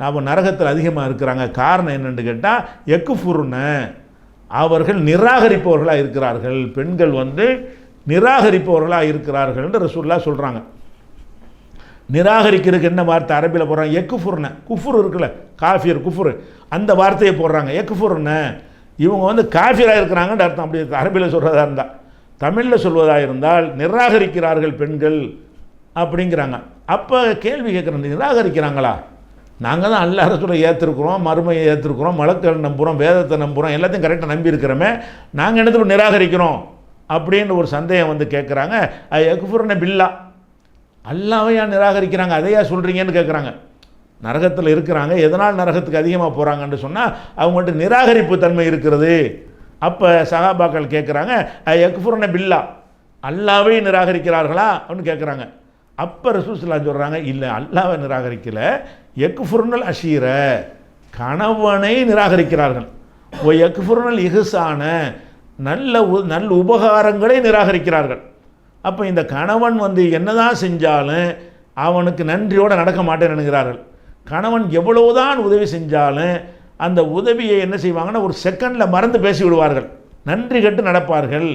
நாம் நரகத்தில் அதிகமாக இருக்கிறாங்க. காரணம் என்னென்னு கேட்டால், எக்குஃபுர்ன, அவர்கள் நிராகரிப்பவர்களாக இருக்கிறார்கள். பெண்கள் நிராகரிப்பவர்களாக இருக்கிறார்கள் என்று ரசூலுல்லாஹ் சொல்கிறாங்க. நிராகரிக்கிறதுக்கு என்ன வார்த்தை அரபியில் போடுறாங்க, எக்குஃபுர்ன. குஃபுர் இருக்குல்ல, காஃபியர் குஃபுர், அந்த வார்த்தையை போடுறாங்க. எக்குஃபுர்ன, இவங்க காஃபியராக இருக்கிறாங்கன்னு அர்த்தம். அப்படி அரபியில் சொல்கிறதா இருந்தால். தமிழில் சொல்வதாக இருந்தால் நிராகரிக்கிறார்கள் பெண்கள் அப்படிங்கிறாங்க. அப்போ கேள்வி கேட்குறேன், நிராகரிக்கிறாங்களா? நாங்கள் தான் அல்லாஹ் ரசூலை ஏற்றிருக்கிறோம், மறுமையை ஏற்றிருக்கிறோம், மலக்கள் நம்புகிறோம், வேதத்தை நம்புகிறோம், எல்லாத்தையும் கரெக்டாக நம்பி இருக்கிறோமே, நாங்கள் என்னது நிராகரிக்கிறோம் அப்படின்னு ஒரு சந்தேகம் கேட்குறாங்க. எக்குஃபுர்ன பில்லா, அல்லாஹ்வையா நிராகரிக்கிறாங்க, அதையா சொல்கிறீங்கன்னு கேட்குறாங்க. நரகத்தில் இருக்கிறாங்க, எதனால் நரகத்துக்கு அதிகமாக போகிறாங்கன்னு சொன்னால் அவங்கள்ட்ட நிராகரிப்பு தன்மை இருக்கிறது. அப்போ சஹாபாக்கள் கேட்குறாங்க, எக்குஃபுர்ன பில்லா, அல்லாஹ்வை நிராகரிக்கிறார்களா அப்படின்னு கேட்குறாங்க. அப்போ ரசூல் ஸல்லல்லாஹு அலைஹி வஸல்லம் சொல்கிறாங்க, இல்லை அல்லாஹ்வை நிராகரிக்கல, எக்குஃபுர்னல் அஷீர, கணவனை நிராகரிக்கிறார்கள். ஓ எக்குஃபுர்னல் இஹ்சான, நல்ல உபகாரங்களை நிராகரிக்கிறார்கள். அப்போ இந்த கணவன் என்னதான் செஞ்சாலும் அவனுக்கு நன்றியோடு நடக்க மாட்டேன்னு நினைக்கிறார்கள். கணவன் எவ்வளவுதான் உதவி செஞ்சாலும் அந்த உதவியை என்ன செய்வாங்கன்னா ஒரு செகண்டில் மறந்து பேசி விடுவார்கள், நன்றி கட்டு நடப்பார்கள்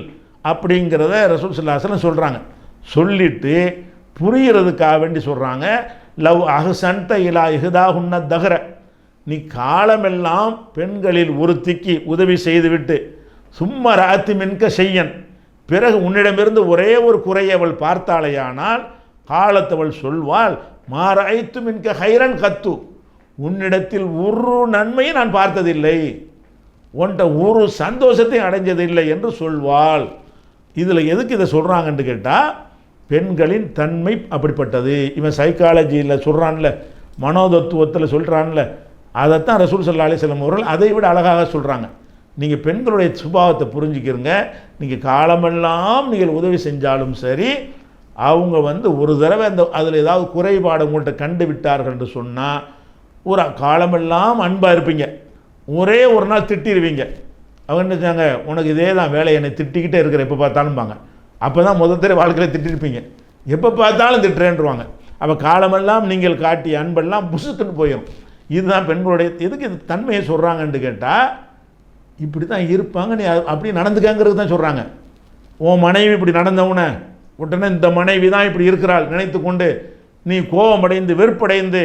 அப்படிங்கிறத ரசூல் ஸல்லல்லாஹு அலைஹி வஸல்லம் சொல்கிறாங்க. சொல்லிட்டு புரிகிறதுக்காக வேண்டி சொல்கிறாங்க, லவ் அஹ்சன்த இலா இஹ்தாஹுன்ன தஹர, நீ காலமெல்லாம் பெண்களில் ஒருத்திக்கு உதவி செய்துவிட்டு சும்மா ராத்தி மின்க செய்யன், பிறகு உன்னிடமிருந்து ஒரே ஒரு குறையை அவள் பார்த்தாலேயானால் காலத்தவள் சொல்வாள், மாராய்த்து மின்க ஹைரன் கத்து, உன்னிடத்தில் ஒரு நன்மையை நான் பார்த்ததில்லை, உன்கிட்ட ஒரு சந்தோஷத்தை அடைஞ்சதில்லை என்று சொல்வாள். இதில் எதுக்கு இதை சொல்கிறாங்கன்னு கேட்டால், பெண்களின் தன்மை அப்படிப்பட்டது. இவன் சைக்காலஜியில் சொல்கிறான்ல, மனோதத்துவத்தில் சொல்கிறான்ல, அதைத்தான் ரசூல் ஸல்லல்லாஹு அலைஹி வஸல்லம் அவர்கள் அதை விட அழகாக சொல்கிறாங்க. நீங்கள் பெண்களுடைய சுபாவத்தை புரிஞ்சுக்கிறங்க, நீங்கள் காலமெல்லாம் நீங்கள் உதவி செஞ்சாலும் சரி, அவங்க ஒரு தடவை அதில் ஏதாவது குறைபாடு உங்கள்கிட்ட கண்டு விட்டார்கள் என்று சொன்னால் ஒரு காலமெல்லாம் அன்பாக இருப்பீங்க, ஒரே ஒரு நாள் திட்டிடுவீங்க. அவங்க என்ன செஞ்சாங்க, உனக்கு இதே தான் வேலை, என்னை திட்டிக்கிட்டே இருக்கிற எப்போ பார்த்தாலும்பாங்க. அப்போ தான் முதல் வாழ்க்கையில் திட்டிருப்பீங்க, எப்போ பார்த்தாலும் திட்டுறேன்ருவாங்க. அப்போ காலமெல்லாம் நீங்கள் காட்டிய அன்பெல்லாம் புசுக்குன்னு போயிடும். இதுதான் பெண்களுடைய எதுக்கு இது தன்மையை சொல்கிறாங்கன்னு கேட்டால், இப்படி தான் இருப்பாங்க, நீ அப்படி நடந்துக்காங்கிறது தான் சொல்கிறாங்க. உன் மனைவி இப்படி நடந்தவுன உடனே இந்த மனைவி தான் இப்படி இருக்கிறாள் நினைத்து கொண்டு நீ கோபமடைந்து வெறுப்படைந்து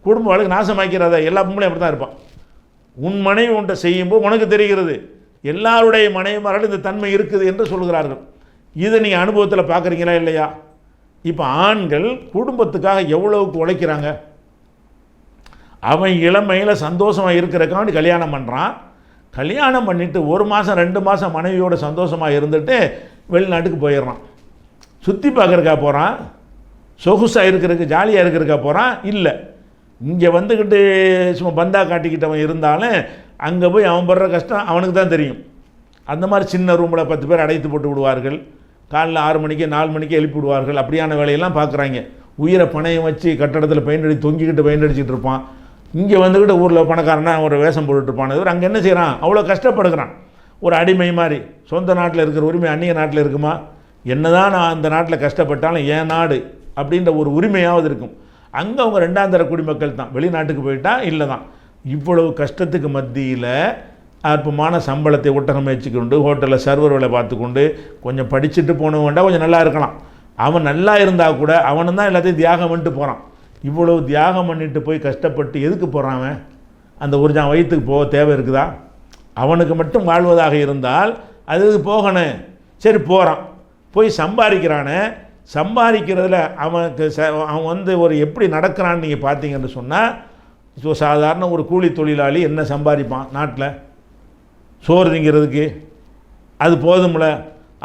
குடும்ப வாழ்க்கை நாசமாக்கிறத. எல்லா பொம்பளையும் அப்படி தான் இருப்பான். உன் மனைவி உன்ட்ட செய்யும்போது உனக்கு தெரிகிறது, எல்லாருடைய மனைவிமார்கள் இந்த தன்மை இருக்குது என்று சொல்கிறார்கள். இதை நீங்கள் அனுபவத்தில் பார்க்குறீங்களா இல்லையா? இப்போ ஆண்கள் குடும்பத்துக்காக எவ்வளவுக்கு உழைக்கிறாங்க. அவன் இளமையில் சந்தோஷமாக இருக்கிறக்காண்டி கல்யாணம் பண்ணுறான். கல்யாணம் பண்ணிவிட்டு 1 மாதம் 2 மாதம் மனைவியோட சந்தோஷமாக இருந்துட்டு வெளிநாட்டுக்கு போயிடுறான். சுற்றி பார்க்குறக்கா போகிறான், சொகுசாக இருக்கிறதுக்கு ஜாலியாக இருக்கிறக்கா போகிறான்? இல்லை. இங்கே வந்துக்கிட்டு சும்மா பந்தா காட்டிக்கிட்டவன் இருந்தாலும் அங்கே போய் அவன் படுற கஷ்டம் அவனுக்கு தான் தெரியும். அந்த மாதிரி சின்ன ரூமில் 10 பேர் அடைத்து போட்டு விடுவார்கள். காலைல 6 மணிக்கு 4 மணிக்கு எழுப்பி விடுவார்கள். அப்படியான வேலையெல்லாம் பார்க்குறாங்க. உயிரை பணையம் வச்சு கட்டடத்தில் பெயிண்ட் அடி தொங்கிக்கிட்டு பெயிண்ட் அடிச்சுட்டு இருப்பான். இங்கே வந்துக்கிட்டு ஊரில் பணக்காரனா ஒரு வேஷம் போட்டுட்ருப்பான். இவர் அங்கே என்ன செய்கிறான்? அவ்வளோ கஷ்டப்படுகிறான். ஒரு அடிமை மாதிரி. சொந்த நாட்டில் இருக்கிற உரிமை அந்நிய நாட்டில் இருக்குமா? என்ன தான் நான் அந்த நாட்டில் கஷ்டப்பட்டாலும் என் நாடு அப்படின்ற ஒரு உரிமையாவது இருக்கும். அங்கே அவங்க 2ஆம் தர குடிமக்கள் தான். வெளிநாட்டுக்கு போயிட்டா இல்லை தான். இவ்வளவு கஷ்டத்துக்கு மத்தியில் அற்பமான சம்பளத்தை ஒட்டகம் வச்சுக்கொண்டு ஹோட்டலில் சர்வர் வேலை பார்த்துக்கொண்டு கொஞ்சம் படிச்சுட்டு போனவன்டா கொஞ்சம் நல்லா இருக்கலாம். அவன் நல்லா இருந்தால் கூட அவனு தான் எல்லாத்தையும் தியாகம் பண்ணிட்டு போகிறான். இவ்வளவு தியாகம் பண்ணிட்டு போய் கஷ்டப்பட்டு எதுக்கு போகிறான் அவன்? அந்த ஒரு ஜான் வயிற்றுக்கு போக தேவை இருக்குதா? அவனுக்கு மட்டும் வாழ்வதாக இருந்தால் அது போகணும். சரி போகிறான், போய் சம்பாதிக்கிறானே. சம்பாதிக்கிறதுல அவன் வந்து ஒரு எப்படி நடக்கிறான்னு நீங்கள் பார்த்தீங்கன்னு சொன்னால், சாதாரண ஒரு கூலி தொழிலாளி என்ன சம்பாதிப்பான் நாட்டில்? சோறு திங்கிறதுக்கு அது போதும்ல.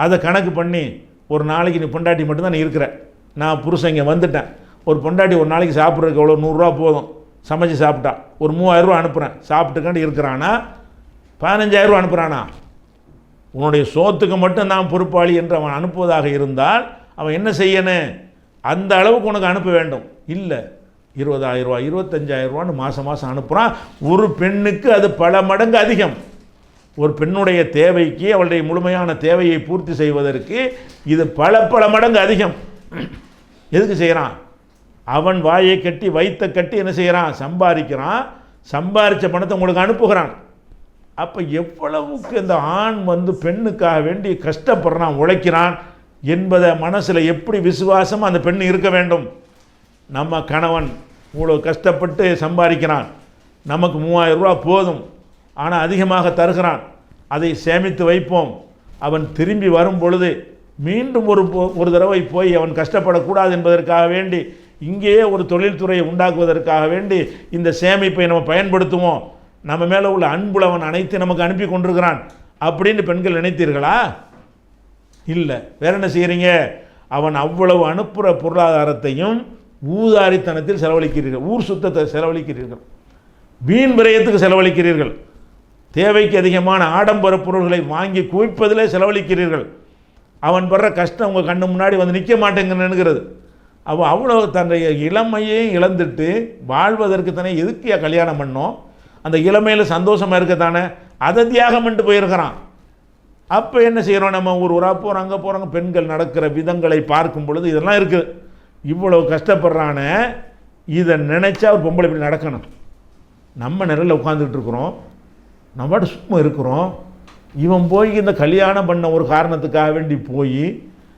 அதை கணக்கு பண்ணி ஒரு நாளைக்கு நீ பொண்டாட்டி மட்டும்தான் நீ இருக்கிற, நான் புருஷன் இங்கே வந்துட்டேன், ஒரு பொண்டாட்டி ஒரு நாளைக்கு சாப்பிட்றதுக்கு எவ்வளோ 100 ரூபா போதும், சமைச்சு சாப்பிட்டா ஒரு 3000 ரூபா அனுப்புகிறேன், சாப்பிட்டுக்காண்டி இருக்கிறானா? 15000 ரூபா அனுப்புகிறானா? உன்னுடைய சோத்துக்கு மட்டும் நான் பொறுப்பாளி என்று அவன் அனுப்புவதாக இருந்தால் அவன் என்ன செய்யணும்? அந்த அளவுக்கு உனக்கு அனுப்ப வேண்டும். இல்லை, 20000 ரூபா 25000 ரூபான்னு மாதம் மாதம் அனுப்புகிறான். ஒரு பெண்ணுக்கு அது பல மடங்கு அதிகம். ஒரு பெண்ணுடைய தேவைக்கு, அவளுடைய முழுமையான தேவையை பூர்த்தி செய்வதற்கு இது பல பல மடங்கு அதிகம். எதுக்கு செய்கிறான்? அவன் வாயை கட்டி வைத்த கட்டி என்ன செய்கிறான்? சம்பாதிக்கிறான். சம்பாதிச்ச பணத்தை உங்களுக்கு அனுப்புகிறான். அப்போ எவ்வளவுக்கு இந்த ஆண் வந்து பெண்ணுக்காக வேண்டி கஷ்டப்படுறான், உழைக்கிறான் என்பதை மனசில் எப்படி விசுவாசம் அந்த பெண் இருக்க வேண்டும்? நம்ம கணவன் இவ்வளோ கஷ்டப்பட்டு சம்பாதிக்கிறான், நமக்கு 3000 ரூபா போதும், ஆனால் அதிகமாக தருகிறான், அதை சேமித்து வைப்போம். அவன் திரும்பி வரும் பொழுது மீண்டும் ஒரு தடவை போய் அவன் கஷ்டப்படக்கூடாது என்பதற்காக வேண்டி இங்கேயே ஒரு தொழில்துறையை உண்டாக்குவதற்காக வேண்டி இந்த சேமிப்பை நம்ம பயன்படுத்துவோம். நம்ம மேலே உள்ள அன்புலவன் அனைத்து நமக்கு அனுப்பி கொண்டிருக்கிறான் அப்படின்னு பெண்கள் நினைத்தீர்களா? இல்லை. வேற என்ன செய்கிறீங்க? அவன் அவ்வளவு அனுப்புகிற பொருளாதாரத்தையும் ஊதாரித்தனத்தில் செலவழிக்கிறீர்கள், ஊர் சுத்தத்தை செலவழிக்கிறீர்கள், வீண் விரயத்துக்கு செலவழிக்கிறீர்கள், தேவைக்கு அதிகமான ஆடம்பர பொருள்களை வாங்கி குவிப்பதிலே செலவழிக்கிறீர்கள். அவன் படுற கஷ்டம் உங்கள் கண்ணு முன்னாடி வந்து நிற்க மாட்டேங்கிறது. அவன் அவ்வளோ தன்னுடைய இளமையே இழந்துட்டு வாழ்வதற்கு தானே எதுக்கு கல்யாணம் பண்ணோம்? அந்த இளமையில் சந்தோஷமாக இருக்கத்தானே அதை தியாகம் பண்ணிட்டு போயிருக்கிறான். அப்போ என்ன செய்கிறோம்? நம்ம ஊராக போகிறோம், அங்கே போகிறாங்க, பெண்கள் நடக்கிற விதங்களை பார்க்கும் பொழுது இதெல்லாம் இருக்குது. இவ்வளோ கஷ்டப்படுறானே, இதை நினச்சா ஒரு பொம்பளை இப்படி நடக்கணும். நம்ம நிலையில் உட்காந்துக்கிட்டு இருக்கிறோம், நம்ம பாட்டு சும்மா இருக்கிறோம். இவன் போய் இந்த கல்யாணம் பண்ண ஒரு காரணத்துக்காக வேண்டி போய்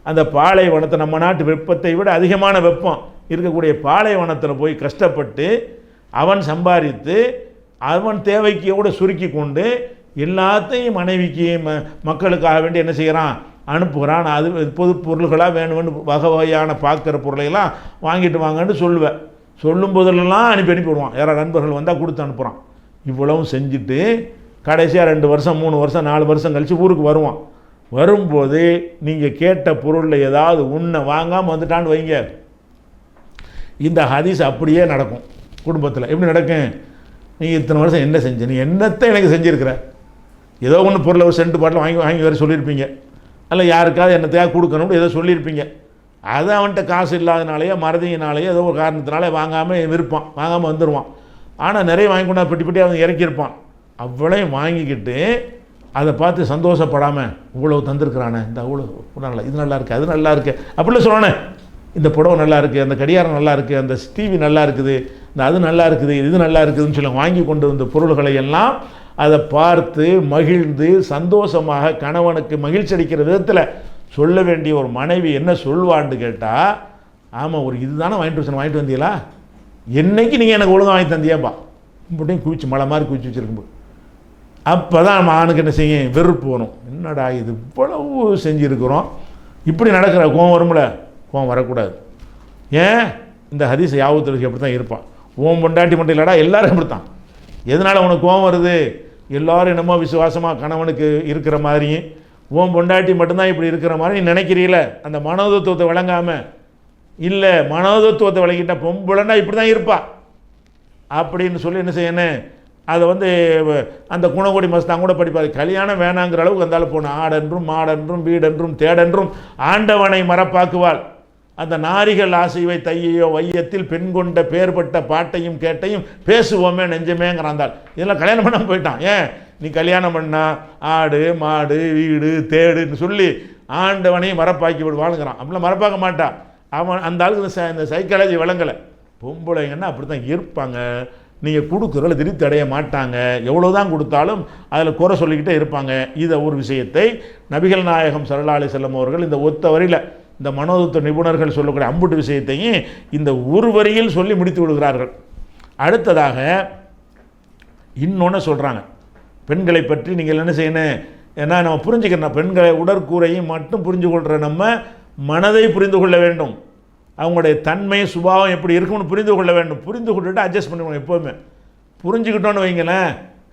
அந்த பாலைவனத்தை, நம்ம நாட்டு வெப்பத்தை விட அதிகமான வெப்பம் இருக்கக்கூடிய பாலைவனத்தில் போய் கஷ்டப்பட்டு அவன் சம்பாதித்து அவன் தேவைக்கு கூட சுருக்கி கொண்டு எல்லாத்தையும் மனைவிக்கு மக்களுக்காக வேண்டி என்ன செய்கிறான்? அனுப்புகிறான். அது பொது பொருள்களாக வேணும்னு வகை வகையான பார்க்குற பொருளையெல்லாம் வாங்கிட்டு வாங்கன்னு சொல்லுவேன். சொல்லும் போதெல்லாம் அனுப்பி விடுவான். யாராவது நண்பர்கள் வந்தால் கொடுத்து அனுப்புகிறான். இவ்வளவும் செஞ்சுட்டு கடைசியாக 2 வருஷம் 3 வருஷம் 4 வருஷம் கழித்து ஊருக்கு வருவான். வரும்போது நீங்கள் கேட்ட பொருளில் ஏதாவது உன்னை வாங்காமல் வந்துட்டான்னு வைங்க, இந்த ஹதீஸ் அப்படியே நடக்கும் குடும்பத்தில். எப்படி நடக்கும்? நீ இத்தனை வருஷம் என்ன செஞ்ச, நீ என்னத்தை எனக்கு செஞ்சுருக்கிற, ஏதோ ஒன்று பொருளை ஒரு சென்ட் பாட்டில் வாங்கி வேறு சொல்லியிருப்பீங்க, அல்ல யாருக்காவது என்னத்தையாக கொடுக்கணும்னு ஏதோ சொல்லியிருப்பீங்க. அது அவன்கிட்ட காசு இல்லாதனாலேயோ மறதியினாலேயோ ஏதோ ஒரு காரணத்தினாலே வாங்காமல் இருப்பான், வாங்காமல் வந்துடுவான். ஆனால் நிறைய வாங்கி கொண்டா பெட்டி பெட்டி அவன் இறக்கியிருப்பான். அவ்வளோயும் வாங்கிக்கிட்டு அதை பார்த்து சந்தோஷப்படாமல் இவ்வளோ தந்திருக்கிறானே, இந்த அவ்வளோ நல்லா, இது நல்லா இருக்குது, அது நல்லா இருக்குது அப்படிலாம் சொல்லணே. இந்த புடவை நல்லா இருக்குது, அந்த கடிகாரம் நல்லா இருக்குது, அந்த டிவி நல்லா இருக்குது, இந்த அது நல்லா இருக்குது, இது நல்லா இருக்குதுன்னு சொல்லி வாங்கி கொண்டு வந்த பொருள்களை எல்லாம் அதை பார்த்து மகிழ்ந்து சந்தோஷமாக கணவனுக்கு மகிழ்ச்சி அளிக்கிற விதத்தில் சொல்ல வேண்டிய ஒரு மனைவி என்ன சொல்வான்னு கேட்டால், ஆமாம் ஒரு இதுதானே வாங்கிட்டு வந்தீங்களா, என்னைக்கு நீங்கள் எனக்கு ஒழுங்காக வாங்கி தந்தியாப்பா இப்படியும் குவிச்சு மழை மாதிரி குவிச்சு வச்சுருக்கும்போது அப்போ தான் நம்ம ஆணுக்கு என்ன செய்யும், வெறுப்பு வரும். என்னடா இது இவ்வளவு செஞ்சுருக்கிறோம், இப்படி நடக்கிற கோவம் வரும்ல, கோவம் வரக்கூடாது. ஏன் இந்த ஹதீஸ் யாவத்தில் அப்படி தான் இருப்பான். ஓம் பொண்டாட்டி மட்டும் இல்லைடா, எல்லோரும் அப்படி தான். எதனால் உனக்கு கோவம் வருது, எல்லோரும் என்னமோ விசுவாசமாக கணவனுக்கு இருக்கிற மாதிரியும் ஓம் பொண்டாட்டி மட்டும்தான் இப்படி இருக்கிற மாதிரி நீ நினைக்கிறீல, அந்த மனோதத்துவத்தை வழங்காமல் இல்லை, மனோதத்துவத்தை வழங்கிட்ட பொம்பளைன்னா இப்படி தான் இருப்பா அப்படின்னு சொல்லி என்ன செய்யணும், அதை அந்த குணக்கொடி மஸ்தான் கூட படிப்பார். கல்யாணம் வேணாங்கிற அளவுக்கு வந்தாலும் போன ஆடென்றும் மாடென்றும் வீடென்றும் தேடென்றும் ஆண்டவனை மறப்பாக்குவாள். அந்த நாரிகள் ஆசைவை தையையோ வையத்தில் பெண் கொண்ட பேர்பட்ட பாட்டையும் கேட்டையும் பேசுவோமே நெஞ்சமேங்கிறாந்தாள். இதெல்லாம் கல்யாணம் பண்ண போயிட்டான். ஏன் நீ கல்யாணம் பண்ணா ஆடு மாடு வீடு தேடுன்னு சொல்லி ஆண்டவனையும் மறப்பாக்கி விடுவாளுங்கிறான். அப்படிலாம் மறப்பாக்க மாட்டான் அவன். அந்த ஆளுக்கு இந்த சைக்காலஜி வழங்கலை. பொம்பளைங்கன்னா அப்படி தான் இருப்பாங்க. நீங்கள் கொடுக்குறல திருப்தி அடைய மாட்டாங்க, எவ்வளோ தான் கொடுத்தாலும் அதில் குறை சொல்லிக்கிட்டே இருப்பாங்க. இதை ஒரு விஷயத்தை நபிகள் நாயகம் ஸல்லல்லாஹு அலைஹி வஸல்லம் அவர்கள் இந்த ஒத்த வரியில் இந்த மனோதத்துவ நிபுணர்கள் சொல்லக்கூடிய அம்புட்டு விஷயத்தையும் இந்த ஒரு வரியில் சொல்லி முடித்து விடுகிறார்கள். அடுத்ததாக இன்னொன்று சொல்கிறாங்க, பெண்களை பற்றி நீங்கள் என்ன செய்யணும், ஏன்னா நம்ம புரிஞ்சுக்கிறோம், பெண்களை உடற்கூறையும் மட்டும் புரிஞ்சு கொள்கிற நம்ம மனதை புரிந்து கொள்ள வேண்டும், அவங்களுடைய தன்மை சுபாவம் எப்படி இருக்கும்னு புரிந்து கொள்ள வேண்டும். புரிந்து கொண்டுட்டு அட்ஜஸ்ட் பண்ணிக்கணும். எப்போவுமே புரிஞ்சுக்கிட்டோன்னு வைங்களேன்.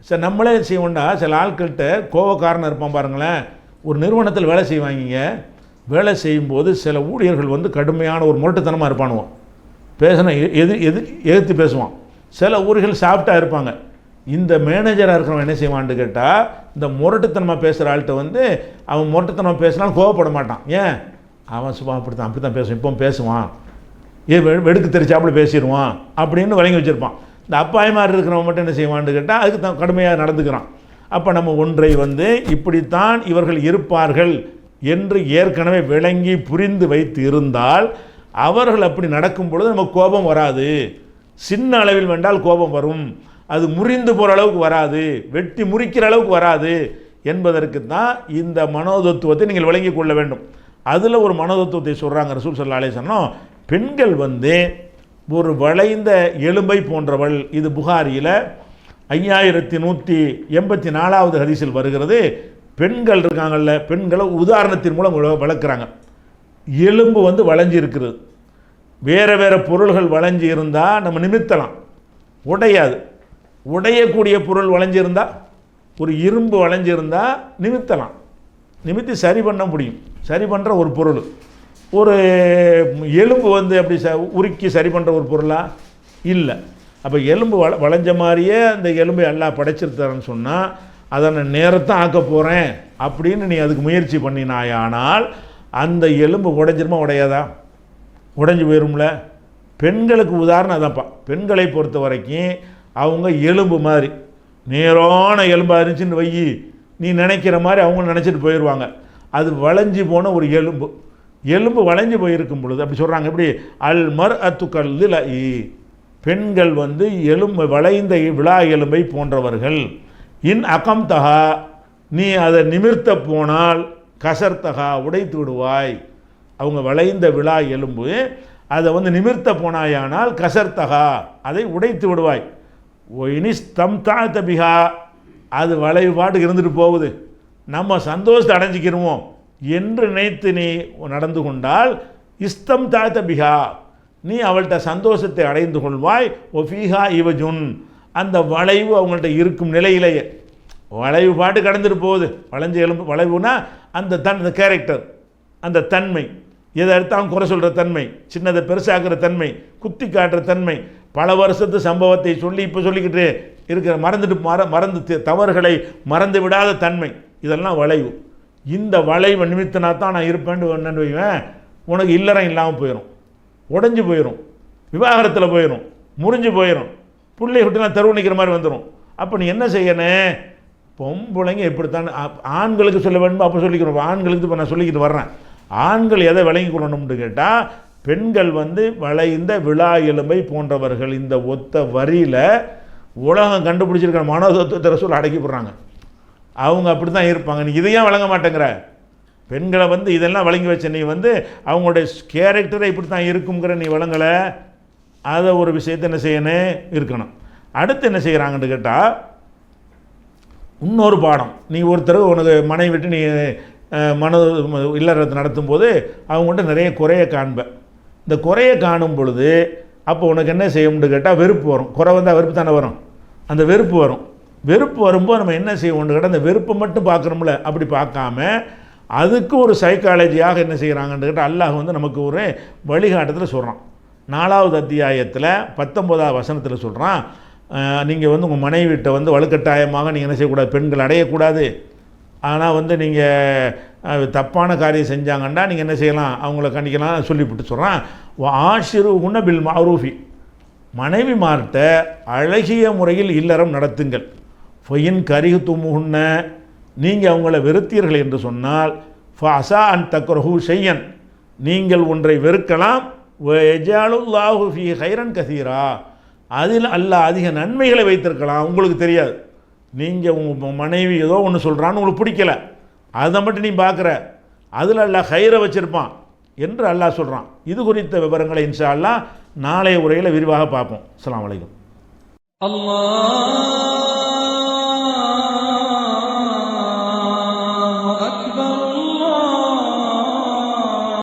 சார் நம்மளே செய்வோண்டா, சில ஆட்கள்கிட்ட கோவக்காரன் இருப்பான் பாருங்களேன். ஒரு நிறுவனத்தில் வேலை செய்வாங்க, வேலை செய்யும்போது சில ஊழியர்கள் கடுமையான ஒரு முரட்டுத்தனமாக இருப்பானுவோம், பேசினா எதிர்த்து பேசுவான். சில ஊர்கள் சாஃப்டாக இருப்பாங்க. இந்த மேனேஜராக இருக்கிறவன் என்ன செய்வான்னு கேட்டால், இந்த முரட்டுத்தனமாக பேசுகிற ஆள்கிட்ட அவன் முரட்டுத்தனமாக பேசினாலும் கோவப்பட மாட்டான். ஏன், அவன் சும்மா அப்படி தான் பேசுவான், இப்போ பேசுவான், வெடுக்கு தெரிச்சாப்புல பேசிடுவான் அப்படின்னு வழங்கி வச்சுருப்பான். இந்த அப்பாய் மாதிரி இருக்கிறவன் மட்டும் என்ன செய்வான்னு கேட்டால் அதுக்கு தான் கடுமையாக நடந்துக்கிறான். அப்போ நம்ம ஒன்றை இப்படித்தான் இவர்கள் இருப்பார்கள் என்று ஏற்கனவே விளங்கி புரிந்து வைத்து இருந்தால் அவர்கள் அப்படி நடக்கும் பொழுது நமக்கு கோபம் வராது. சின்ன அளவில் வேண்டால் கோபம் வரும், அது முறிந்து போகிற அளவுக்கு வராது, வெட்டி முறிக்கிற அளவுக்கு வராது என்பதற்கு தான் இந்த மனோதத்துவத்தை நீங்கள் விளங்கி கொள்ள வேண்டும். அதில் ஒரு மனோதத்துவத்தை சொல்கிறாங்க ரசூல் ஸல்லல்லாஹு அலைஹி வஸல்லம். பெண்கள் ஒரு வளைந்த எலும்பை போன்றவள். இது புகாரியில் 5184வது ஹதீஸில் வருகிறது. பெண்கள் இருக்காங்கல்ல, பெண்களை உதாரணத்தின் மூலம் வளர்க்குறாங்க. எலும்பு வளைஞ்சி இருக்கிறது, வேறு வேறு பொருள்கள் வளைஞ்சி இருந்தால் நம்ம நிமித்தலாம், உடையாது. உடையக்கூடிய பொருள் வளைஞ்சி இருந்தால், ஒரு இரும்பு வளைஞ்சி இருந்தால் நிமித்தலாம், நிமித்தி சரி பண்ண முடியும். சரி பண்ணுற ஒரு பொருள். ஒரு எலும்பு அப்படி உருக்கி சரி பண்ணுற ஒரு பொருளாக இல்லை. அப்போ எலும்பு வளைஞ்ச மாதிரியே அந்த எலும்பை எல்லாம் படைச்சிருத்தாரன்னு சொன்னால் அதை நான் நேரத்தான் ஆக்க போகிறேன் அப்படின்னு நீ அதுக்கு முயற்சி பண்ணினாயானால் அந்த எலும்பு உடைஞ்சிருமா உடையாதா? உடைஞ்சி போயிரும்ல. பெண்களுக்கு உதாரணம் அதான்ப்பா. பெண்களை பொறுத்த வரைக்கும் அவங்க எலும்பு மாதிரி, நேரான எலும்பாக இருந்துச்சுன்னு வை, நீ நினைக்கிற மாதிரி அவங்க நினச்சிட்டு போயிடுவாங்க. அது வளைஞ்சி போன ஒரு எலும்பு. எலும்பு வளைஞ்சி போயிருக்கும் பொழுது அப்படி சொல்கிறாங்க. எப்படி அல் மர் அத்துக்கல்ல, பெண்கள் எலும்பு வளைந்த விழா எலும்பை போன்றவர்கள். இன் அகம்தகா, நீ அதை நிமிர்த்த போனால் கசர்த்தகா, உடைத்து விடுவாய். அவங்க வளைந்த விழா எலும்பு, அதை நிமிர்த்த போனாயானால் கசர்த்தகா, அதை உடைத்து விடுவாய். இனிஸ்தம் தாத்தபிகா, அது வளைவு பாட்டுக்கு இருந்துட்டு போகுது, நம்ம சந்தோஷத்தை அடைஞ்சிக்கிறோம் என்று நினைத்து நீ நடந்து கொண்டால் இஸ்தம் தாத்தபிகா, நீ அவள்கிட்ட சந்தோஷத்தை அடைந்து கொள்வாய். ஒஃபீஹா இவஜுன், அந்த வளைவு அவங்கள்ட்ட இருக்கும் நிலையிலேயே. வளைவு பாட்டு கடந்துட்டு போகுது, வளைஞ்ச எலும்பு. வளைவுனா அந்த கேரக்டர், அந்த தன்மை, எதை எடுத்தாலும் குறை சொல்கிற தன்மை, சின்னதை பெருசாக்குற தன்மை, குத்தி காட்டுற தன்மை, பல வருஷத்து சம்பவத்தை சொல்லி இப்போ சொல்லிக்கிட்டு இருக்கிற மறந்து தவறுகளை மறந்து விடாத தன்மை, இதெல்லாம் வளைவு. இந்த வளைவை நிமித்தினா தான் நான் இருப்பேன்னு என்னென்னு வைவேன், உனக்கு இல்லறம் இல்லாமல் போயிடும், உடஞ்சி போயிடும், விவாகரத்தில் போயிடும், முறிஞ்சு போயிடும், பிள்ளை விட்டு நான் தெருவு நிற்கிற மாதிரி வந்துடும். அப்போ நீ என்ன செய்யணும், பொம்பளைங்க எப்படித்தான் ஆண்களுக்கு சொல்ல வேண்டும் அப்போ சொல்லிக்கிறோம். ஆண்களுக்கு இப்போ நான் சொல்லிக்கிட்டு வர்றேன். ஆண்கள் எதை விளங்கி கொள்ளணும்னு கேட்டால், பெண்கள் வளைந்த விழா எலும்பை போன்றவர்கள். இந்த ஒத்த வரியில் உலகம் கண்டுபிடிச்சிருக்கிற மனோதத்துவத்தை ரசூல் அடக்கி போடுறாங்க. அவங்க அப்படி தான் இருப்பாங்க. நீ இதையும் வழங்க மாட்டேங்கிற, பெண்களை வந்து இதெல்லாம் வழங்கி வச்ச நீ வந்து அவங்களுடைய கேரக்டரை இப்படி தான் இருக்குங்கிற நீ வழங்கலை, அதை ஒரு விஷயத்தை என்ன செய்யணும் இருக்கணும். அடுத்து என்ன செய்கிறாங்கன்னு கேட்டால், இன்னொரு பாடம், நீ ஒருத்தர் உனக்கு மனைவி விட்டு நீ இல்லறத்தை நடத்தும் போது அவங்கள்ட்ட நிறைய குறையை காண்பேன். இந்த குறையை காணும் பொழுது அப்போ உனக்கு என்ன செய்யணும்னு கேட்டால் வெறுப்பு வரும். குறை வந்தால் வெறுப்பு தானே வரும். அந்த வெறுப்பு வரும். வெறுப்பு வரும்போது நம்ம என்ன செய்வோம்னு கேட்டால் அந்த வெறுப்பை மட்டும் பார்க்கணும்ல, அப்படி பார்க்காம அதுக்கு ஒரு சைக்காலஜியாக என்ன செய்கிறாங்கன்னு கேட்டால் அல்லாஹ் வந்து நமக்கு ஒரு வழிகாட்டத்தில் சொல்கிறான். 4வது அத்தியாயத்தில் 19வது வசனத்தில் சொல்கிறான், நீங்கள் வந்து உங்கள் மனைவிட்ட வந்து வலுக்கட்டாயமாக நீங்கள் என்ன செய்யக்கூடாது, பெண்கள் அடையக்கூடாது. ஆனால் வந்து நீங்கள் தப்பான காரியம் செஞ்சாங்கன்னா நீங்கள் என்ன செய்யலாம், அவங்கள கண்டிக்கலாம் சொல்லிவிட்டு சொல்கிறான். ஆஷிரு உன்ன பில் மாரூஃபி, மனைவிமார்கிட்ட அழகிய முறையில் இல்லறம் நடத்துங்கள். ஃபொயின் கரிகு துமுகுன்ன, நீங்கள் அவங்கள வெறுத்தீர்கள் என்று சொன்னால் ஃபசா அன் தக்ரஹு ஷையன், நீங்கள் ஒன்றை வெறுக்கலாம். வயஜாலுல்லாஹு ஃபீ ஹைரன் கசீரா, அதில் அல்லாஹ் அதிக நன்மைகளை வைத்திருக்கலாம், உங்களுக்கு தெரியாது. நீங்கள் உங்கள் மனைவி ஏதோ ஒன்று சொல்கிறான்னு உங்களுக்கு பிடிக்கல, அதை மட்டும் நீ பார்க்குற, அதில் அல்லாஹ் ஹைரை வச்சுருப்பான் என்று அல்லாஹ் சொல்கிறான். இது குறித்த விவரங்களை இன்ஷா அல்லாஹ் நாளைய உரையில் விரிவாக பார்ப்போம். அஸ்ஸலாமு அலைக்கும். அல்லாஹ்